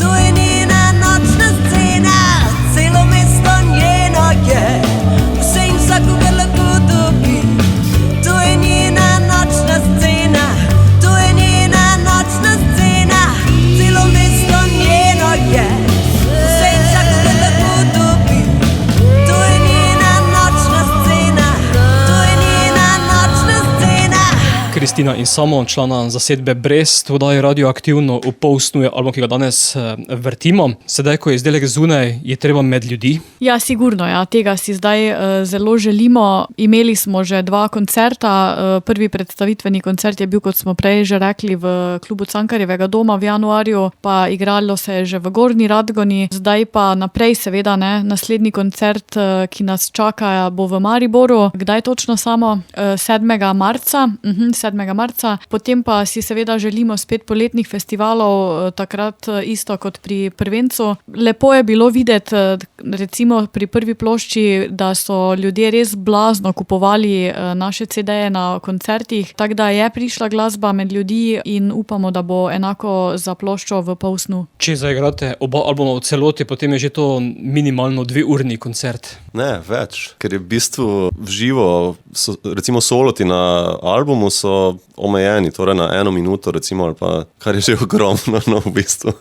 to je njena nočna scena. Celo mesto njeno je, vse in vsakogar lahko dobi. To je njena nočna scena, to je njena nočna scena. Celo mesto njeno je, vse in vsakogar lahko dobi. To je njena nočna scena, to je njena nočna scena. Kristina in Samo, člana zasedbe Brest, v oddaji Radioaktivno v pol snuje album, ki ga danes vrtimo. Sedaj, ko je izdelek zunaj, je treba med ljudi. Ja, sigurno, ja. Tega si zdaj zelo želimo. Imeli smo že 2 koncerta. Prvi predstavitveni koncert je bil, kot smo prej že rekli, v klubu Cankarjevega doma v januarju, pa igralo se je že v Gornji Radgoni. Zdaj pa naprej, seveda, ne. Naslednji koncert, ki nas čaka, bo v Mariboru. Kdaj točno, Samo? 7. marca. 7. marca. Potem pa si seveda želimo spet poletnih festivalov, takrat isto kot pri prvencu. Lepo je bilo videti, recimo pri prvi plošči, da so ljudje res blazno kupovali naše CD-je na koncertih, tako da je prišla glasba med ljudi in upamo, da bo enako za ploščo v Polsnu. Če zaigrate oba albuma v celoti, potem je že to minimalno 2-urni koncert. Ne, več, ker je v bistvu v živo, recimo soloti na albumu so omejeni, torej na 1 minuto recimo, ali pa, kar je že ogromno, no, v bistvu.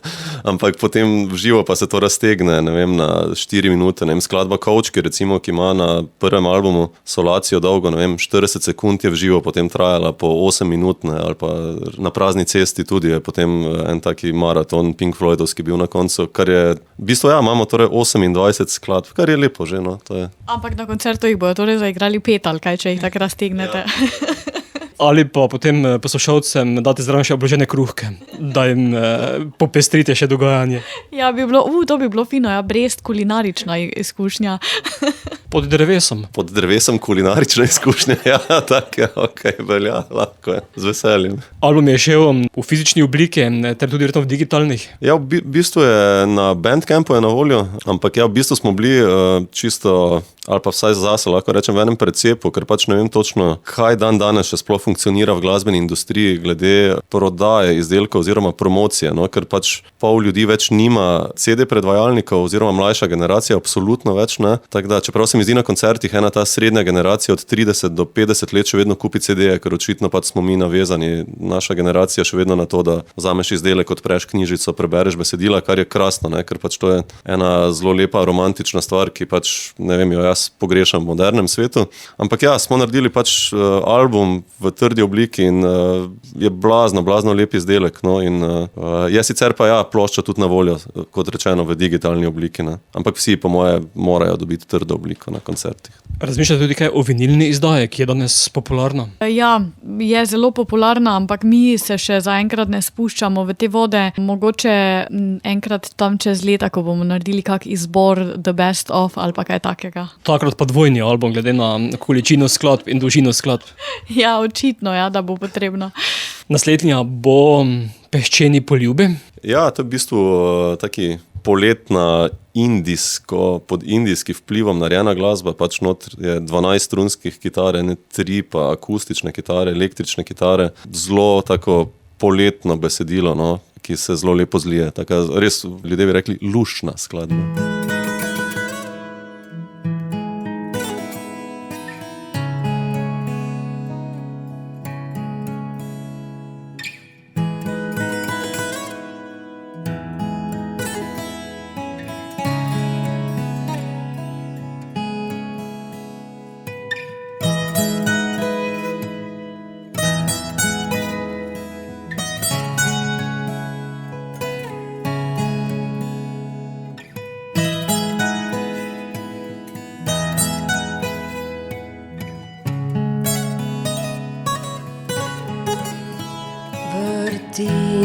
Ampak potem v živo pa se to raztegne, ne vem, na 4 minute, ne vem, skladba Kovčki recimo, ki ima na prvem albumu Solacijo dolgo, ne vem, 40 sekund je v živo potem trajala po 8 minut, ne, ali pa na Prazni cesti tudi je potem en taki maraton Pink Floydovski bil na koncu, kar je, v bistvu ja, imamo torej 28 skladb, kar je lepo že, no, to je. Ampak na koncertu jih bojo torej zaigrali 5 ali kaj, če jih tako raztegnete. Ali pa potem poslušalcem date zraven še obložene kruhke, da jim popestrite še dogajanje. Ja, to bi bilo fino, ja, Brest kulinarična izkušnja. Pod drevesom. Pod drevesom kulinarična izkušnja, ja, tako je, okej, velja, lahko je, z veseljem. Album je šel v fizični obliki, ter tudi verjetno v digitalnih. Ja, v bistvu je na Bandcampu je na voljo, ampak ja, v bistvu smo bili čisto, ali pa vsaj zase, lahko rečem, v enem precepu, ker pač ne vem točno, kaj danes še sploh funkcionira v glasbeni industriji glede prodaje izdelkov oziroma promocije, no, ker pač pol ljudi več nima CD predvajalnikov oziroma mlajša generacija absolutno več ne, tako da čeprav se mi zdi na koncertih ena ta srednja generacija od 30 do 50 let še vedno kupi CD-je, ker očitno pač smo mi navezani, naša generacija še vedno na to, da vzameš izdelek, odpreš knjižico, prebereš besedila, kar je krasno, ne, ker pač to je ena zelo lepa romantična stvar, ki pač, ne vem, jo jaz pogrešam v modernem svetu, ampak ja, smo naredili pač album v trdi obliki in je blazno lep izdelek, no, in je sicer pa ja, plošča tudi na voljo, kot rečeno, v digitalni obliki, ne, ampak vsi po moje morajo dobiti trdo obliko na koncertih. Razmišljate tudi kaj o vinilni izdaji, ki je danes popularna? Ja, je zelo popularna, ampak mi se še zaenkrat ne spuščamo v te vode. Mogoče enkrat tam čez leta, ko bomo naredili kak izbor The Best Of ali pa kaj takega. Takrat pa dvojni album, glede na količino skladb in dolžino skladb. Ja, očitno, ja, da bo potrebno. Naslednja bo Peščeni poljubi. Ja, to je v bistvu taki poletna pod indijskim vplivom narejena glasba, pač notri je 12 strunskih kitar, 3 pa akustične kitare, električne kitare, zelo tako poletno besedilo, no, ki se zelo lepo zlije, taka res, ljudje bi rekli, luštna skladba.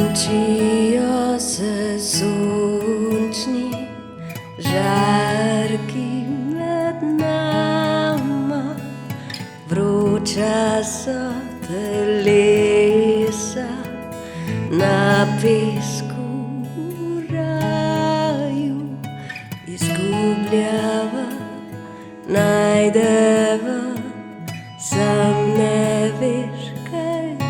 Vrtinčijo se sončni žarki med nama, vroča so telesa na pesku v raju, izgubljava, najdeva, sam ne veš, kaj bi.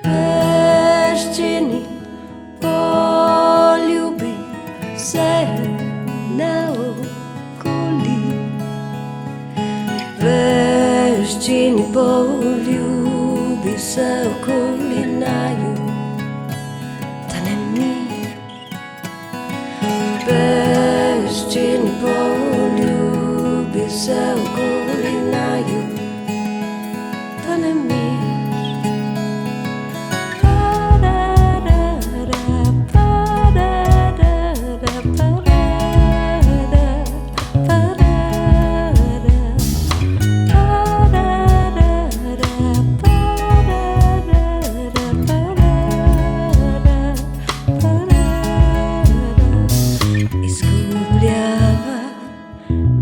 Peščeni poljubi se naokoli, peščeni poljubi se okoli naju, da ne mir. Peščeni poljubi se okoli naju, da ne mir.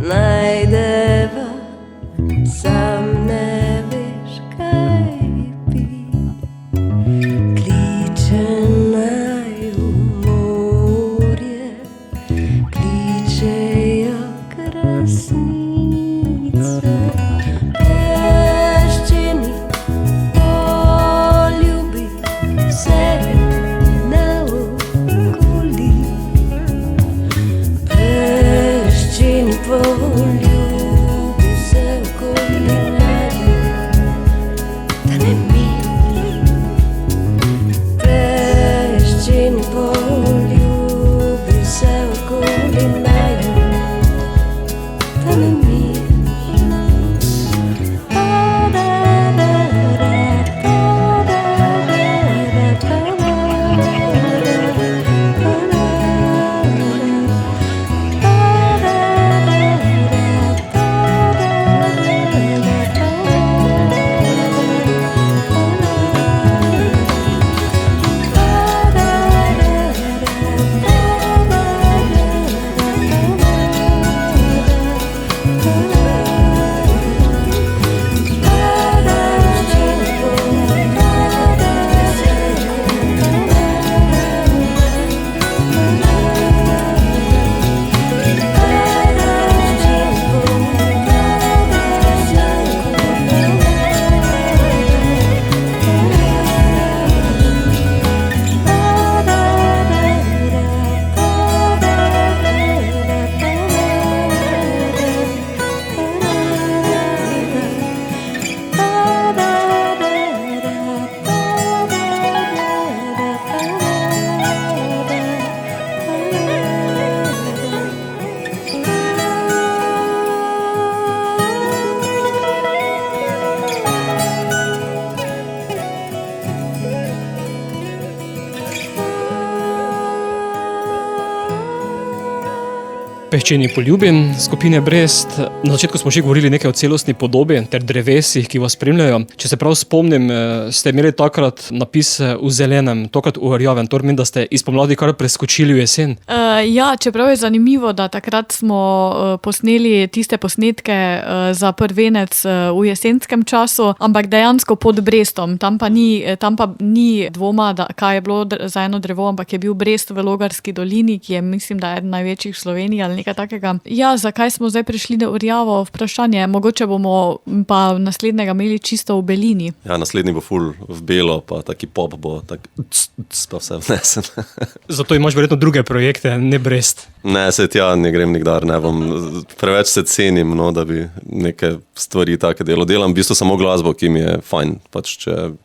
Najdeva, sam ne veš, kaj bi. Kliče naju morje, kličejo krasnice. Peščeni poljubi se naokoli, peščeni poljubi se okoli naju, da ne mir. Peščeni poljubi se okoli naju, da ne mir. Peščeni poljubi skupine Brest. Na začetku smo že govorili nekaj o celostni podobi ter drevesih, ki vas spremljajo. Če se prav spomnim, ste imeli takrat napis v zelenem, tokrat v rjavem. To pomeni, da ste iz pomladi kar preskočili v jesen. Ja, čeprav je zanimivo, da takrat smo posneli tiste posnetke za prvenec v jesenskem času, ampak dejansko pod Brestom. Tam pa ni dvoma, kaj je bilo za eno drevo, ampak je bil Brest v Logarski dolini, ki je, mislim, da je eden največjih v Sloveniji ali nekaj takega. Ja, zakaj smo zdaj prišli v rjavo, vprašanje. Mogoče bomo pa naslednjega imeli čisto v belini. Ja, naslednji bo ful v belo, pa taki pop bo, pa vse vnesen. Zato imaš verjetno druge projekte, ne Brest. Ne, se tja ne grem nikdar, ne bom. Preveč se cenim, no, da bi neke stvari take delo. Delam v bistvu samo glasbo, ki mi je fajn.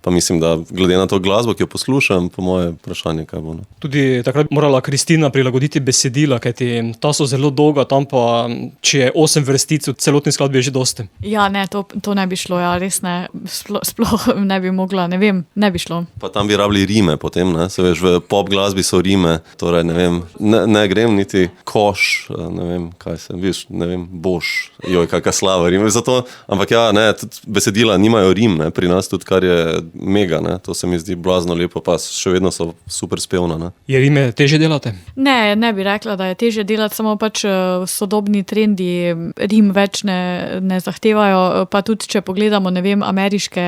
Pa mislim, da glede na to glasbo, ki jo poslušam, po moje vprašanje, kaj bo. No. Tudi takrat morala Kristina prilagoditi besedila, kajti ta so zelo dolga, tam pa, če je 8 vrstic v celotni skladbi, je že dosti. Ja, ne, to ne bi šlo, ja, res ne. Sploh ne bi mogla, ne vem, ne bi šlo. Pa tam bi rabili rime potem, ne? Se veš, v pop glasbi so rime, torej ne vem, ne grem niti koš, ne vem, kaj se, viš, ne vem, boš, joj, kakva slava rime, zato, ampak ja, ne, tudi besedila nimajo rim, ne, pri nas tudi, kar je mega, ne, to se mi zdi blazno lepo, pa še vedno so super spevna, ne. Je rime teže delate? Ne bi rekla, da je teže delati, samo pač sodobni trendi rim več ne zahtevajo, pa tudi, če pogledamo, ne vem, ameriške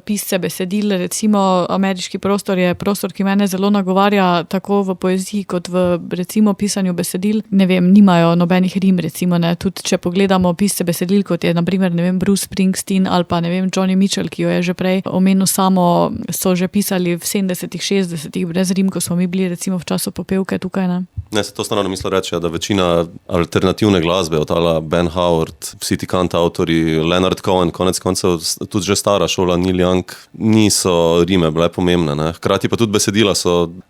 pisce besedil, recimo ameriški prostor je prostor, ki mene zelo nagovarja, tako v poeziji, kot v, recimo, pisanju besedil, ne vem, nimajo nobenih rim, recimo, ne, tudi če pogledamo pisce besedil, kot je, na primer, ne vem, Bruce Springsteen ali pa, ne vem, Johnny Mitchell, ki jo je že prej omenil samo, so že pisali v 70-ih, 60-ih brez rim, ko smo mi bili, recimo, v času popevke tukaj, ne. Ne, se to strano mislo reče, da večina alternativne glasbe, od tala Ben Howard, vsi ti kantavtori, Leonard Cohen, konec koncev, tudi že stara šola, Neil Young, niso rime bile pomembne, ne. Hkrati pa tudi besedila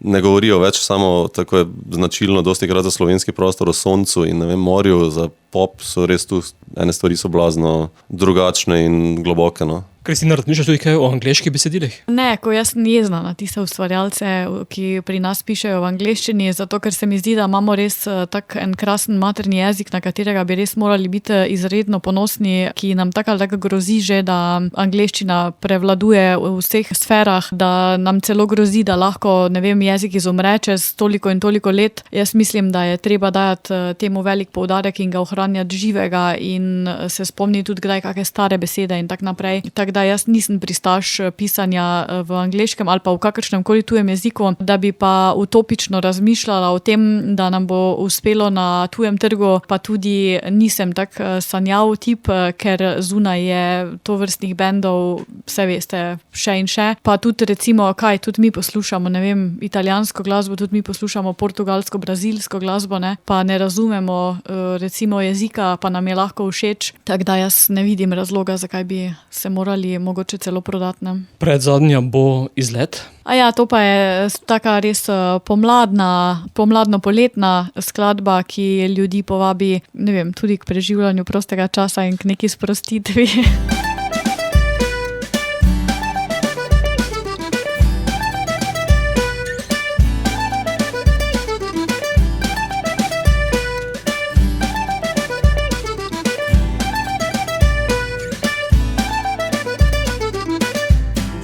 ne govorijo več samo, tako je značilno dosti krat za slovenski prostor, o soncu in, ne vem, morju, za pop so res tu, ene stvari so blazno drugačne in globoke, no. Kristina, razmišljaš tudi kaj o angleških besedilih? Ne, ko jaz sem jezna na tiste ustvarjalce, ki pri nas pišejo v angleščini, zato ker se mi zdi, da imamo res tak en krasen materni jezik, na katerega bi res morali biti izredno ponosni, ki nam tako ali tako grozi že, da angleščina prevladuje v vseh sferah, da nam celo grozi, da lahko, ne vem, jezik izumre čez toliko in toliko let. Jaz mislim, da je treba dajati temu velik poudarek in ga ohranjati živega in se spomniti tudi kdaj kakšne stare besede in tak naprej. Tako da jaz nisem pristaš pisanja v angleškem ali pa v kakršnem koli tujem jeziku, da bi pa utopično razmišljala o tem, da nam bo uspelo na tujem trgu, pa tudi nisem tak sanjav tip, ker zunaj je tovrstnih bendov, vse veste, še in še. Pa tudi recimo, tudi mi poslušamo, ne vem, italijansko glasbo, tudi mi poslušamo portugalsko, brazilsko glasbo, ne, pa ne razumemo recimo jezika, pa nam je lahko všeč, tako da jaz ne vidim razloga, zakaj bi se morali mogoče celo prodatne. Predzadnja bo Izlet. Ja, to pa je taka res pomladno-poletna skladba, ki ljudi povabi, ne vem, tudi k preživljanju prostega časa in k neki sprostitvi.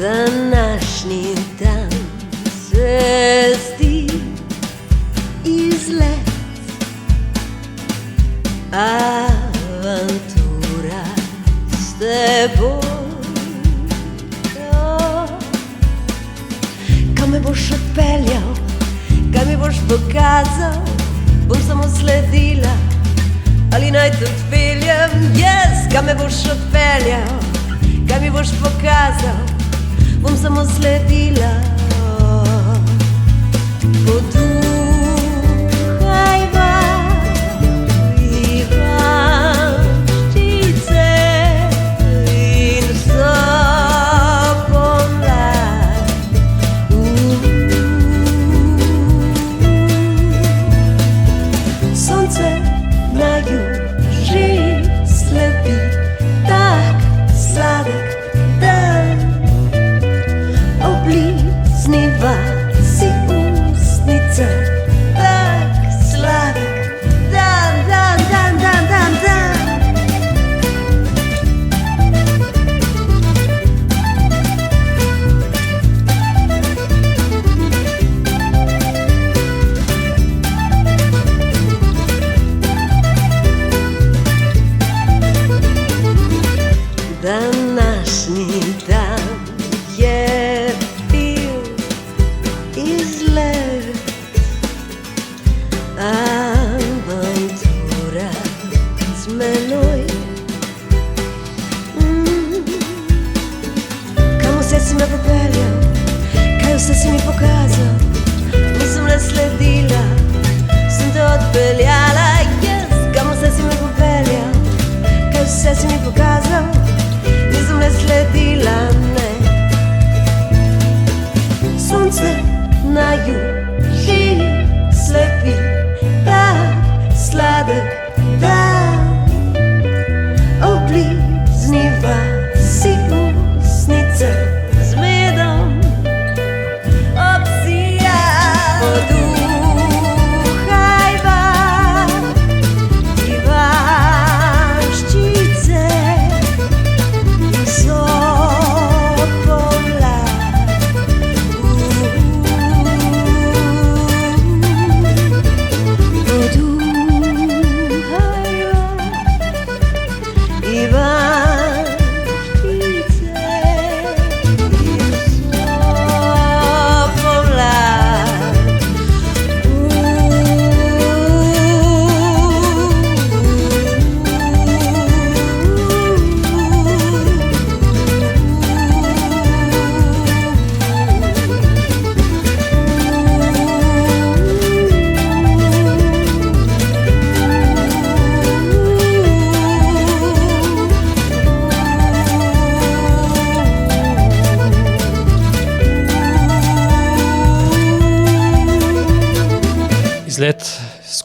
Današnji dan se zdi izlet, avantura s teboj. Kam me boš odpeljal, kaj mi boš pokazal, bom samo sledila, ali naj te odpeljem, jaz, kam me boš odpeljal, kaj mi boš pokazal, bom samo sledila. Poduhajva ivanščice in vso pomlad. Sonce na juži slepi, tak sladek dan. Obližniva si usnice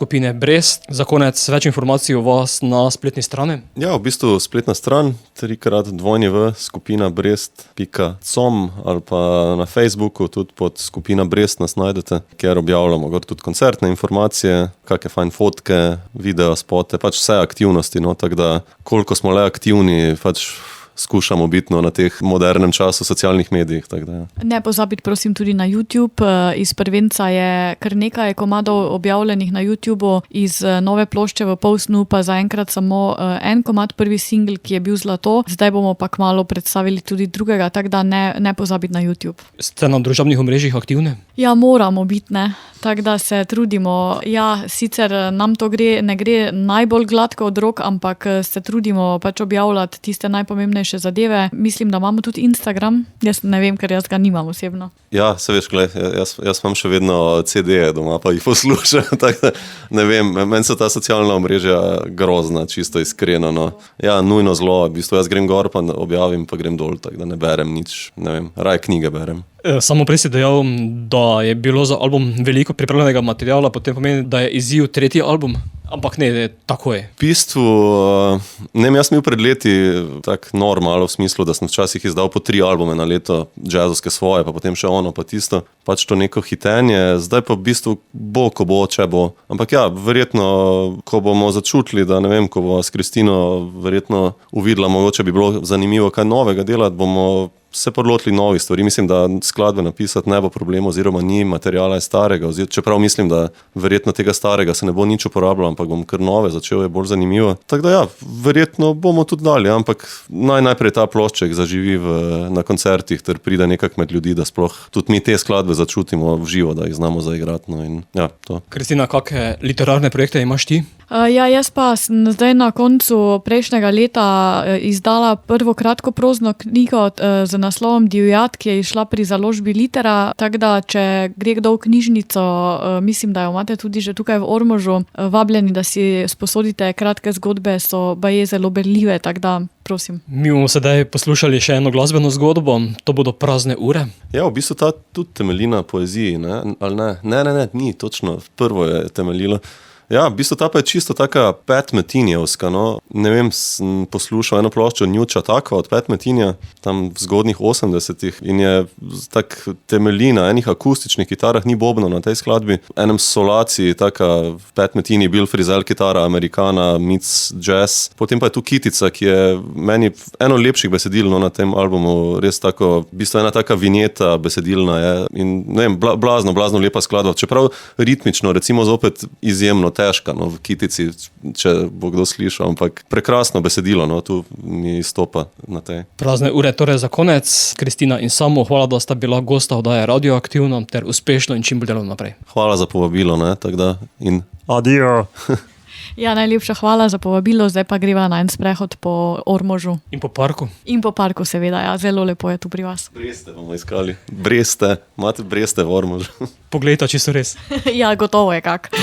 skupine Brest. Za konec več informacij o vas na spletni strani. Ja, v bistvu spletna stran 3x2 skupinabrest.com ali pa na Facebooku tudi pod skupina Brest nas najdete, kjer objavljamo gor tudi koncertne informacije, kakšne fajn fotke, video, spote, pač vse aktivnosti, no, tako da koliko smo le aktivni, pač skušamo biti na teh modernem času socialnih medijih. Tak da, ja. Ne pozabiti prosim tudi na YouTube. Iz prvenca je kar nekaj komadov objavljenih na YouTubeu, iz nove plošče V pol snu pa zaenkrat samo en komad, prvi singl, ki je bil zlato. Zdaj bomo pa kmalu predstavili tudi drugega, tako da ne pozabiti na YouTube. Ste na družabnih omrežjih aktivni? Ja, moramo biti, ne. Tako da se trudimo. Ja, sicer nam to ne gre najbolj gladko od rok, ampak se trudimo pač objavljati tiste najpomembnejše zadeve. Mislim, da imamo tudi Instagram. Jaz ne vem, ker jaz ga nimam osebno. Ja, se veš, gled, jaz imam še vedno CD-je doma, pa jih poslušam, tako da ne vem, meni so ta socialna omrežja grozna, čisto iskreno, no. Ja, nujno zlo, v bistvu jaz grem gor, pa objavim, pa grem dol, tako da ne berem nič, ne vem, raje knjige berem. Samo prej si dejal, da je bilo za album veliko pripravljenega materiala, potem pomeni, da je izziv tretji album. Ampak ne, tako je. V bistvu, ne vem, jaz sem bil pred leti tak normal v smislu, da sem včasih izdal po 3 albume na leto, jazzovske svoje, pa potem še ono, pa tisto, pač to neko hitenje, zdaj pa v bistvu bo, ko bo, če bo. Ampak ja, verjetno, ko bomo začutili, da ne vem, ko bo s Kristino verjetno uvidela, mogoče bi bilo zanimivo kaj novega delati, bomo se podlotili novih stvari. Mislim, da skladbe napisati ne bo problem, oziroma ni materiala starega, čeprav mislim, da verjetno tega starega se ne bo nič uporabljalo, ampak bom kar nove začel, je bolj zanimivo. Tako da ja, verjetno bomo tudi dali, ampak najprej ta plošček zaživi na koncertih, ter pride nekak med ljudi, da sploh tudi mi te skladbe začutimo v živo, da jih znamo zaigrati. No, in ja, to. Kristina, kakšne literarne projekte imaš ti? Ja, jaz pa sem zdaj na koncu prejšnjega leta izdala prvo kratko prozno knjigo z naslovom Divjad, ki je išla pri založbi Litera, tako da če gre kdo v knjižnico, mislim, da jo imate tudi že tukaj v Ormožu, vabljeni, da si sposodite kratke zgodbe, so baje zelo berljive, tako da prosim. Mi bomo sedaj poslušali še eno glasbeno zgodbo, to bodo Prazne ure. Ja, v bistvu ta tudi temelji na poeziji, ne? Ali ne? Ne, ni, točno, prvo je temeljilo. Ja, v bistvu ta pa je čisto taka Pat Metinijevska, no. Ne vem, sem poslušal eno ploščo Njuča Takva od Pat Metinija, tam v zgodnih 80-ih in je tak temelji na enih akustičnih kitarah, ni bobno na tej skladbi, enem solaciji, taka Pat Metini, Bill Frisell kitara, Americana, meets jazz. Potem pa je tu kitica, ki je meni eno lepših besedil, no, na tem albumu, res tako, v bistvu ena taka vinjeta besedilna je in ne vem, blazno lepa skladba, čeprav ritmično, recimo zopet izjemno težka, no, v kitici, če bo kdo slišal, ampak prekrasno besedilo, no, tu mi stopa na tej. Prazne ure torej za konec. Kristina in Samo, hvala, da sta bila gosta oddaje Radioaktivno ter uspešno in čim bolj delovno naprej. Hvala za povabilo, ne, tako da in adijo. Ja, najlepša hvala za povabilo, zdaj pa greva na en sprehod po Ormožu. In po parku. In po parku, seveda, ja, zelo lepo je tu pri vas. Breste bomo iskali. Breste, imate Breste v Ormožu. Poglejte, čisto res. Ja, gotovo je kak.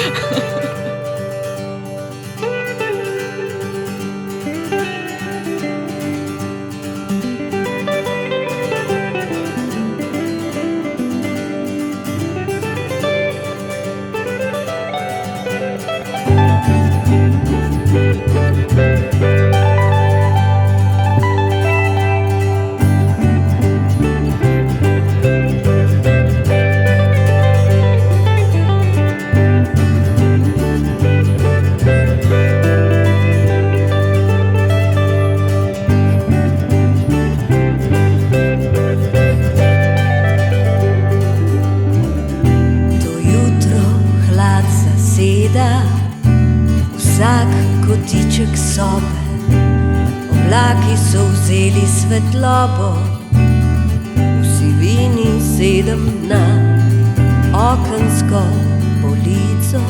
Vsak kotiček sobe, oblaki so vzeli svetlobo, v sivini sedem na okensko polico.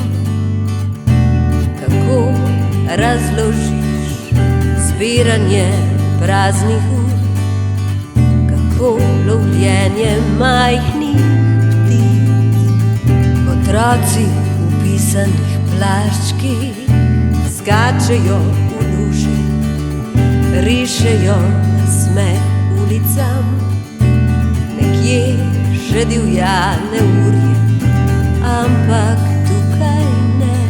Kako razložiš zbiranje praznih ur, kako lovljenje majhnih ptic, otroci v pisanih plaščkih skačejo v luži, rišejo nasmeh ulicam, nekje še divja neurje, ampak tukaj ne.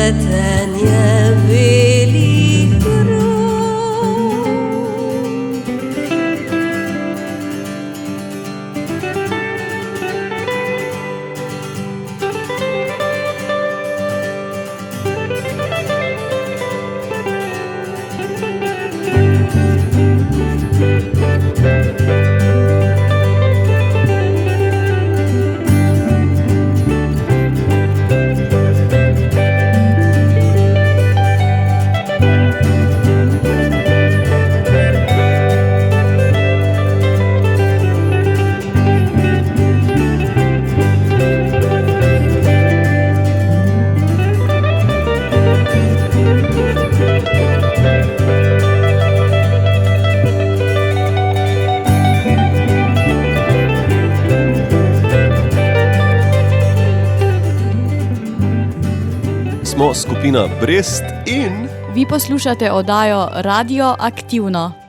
cvetenje belih rok. Smo skupina Brest in Vi poslušate oddajo Radio Aktivno.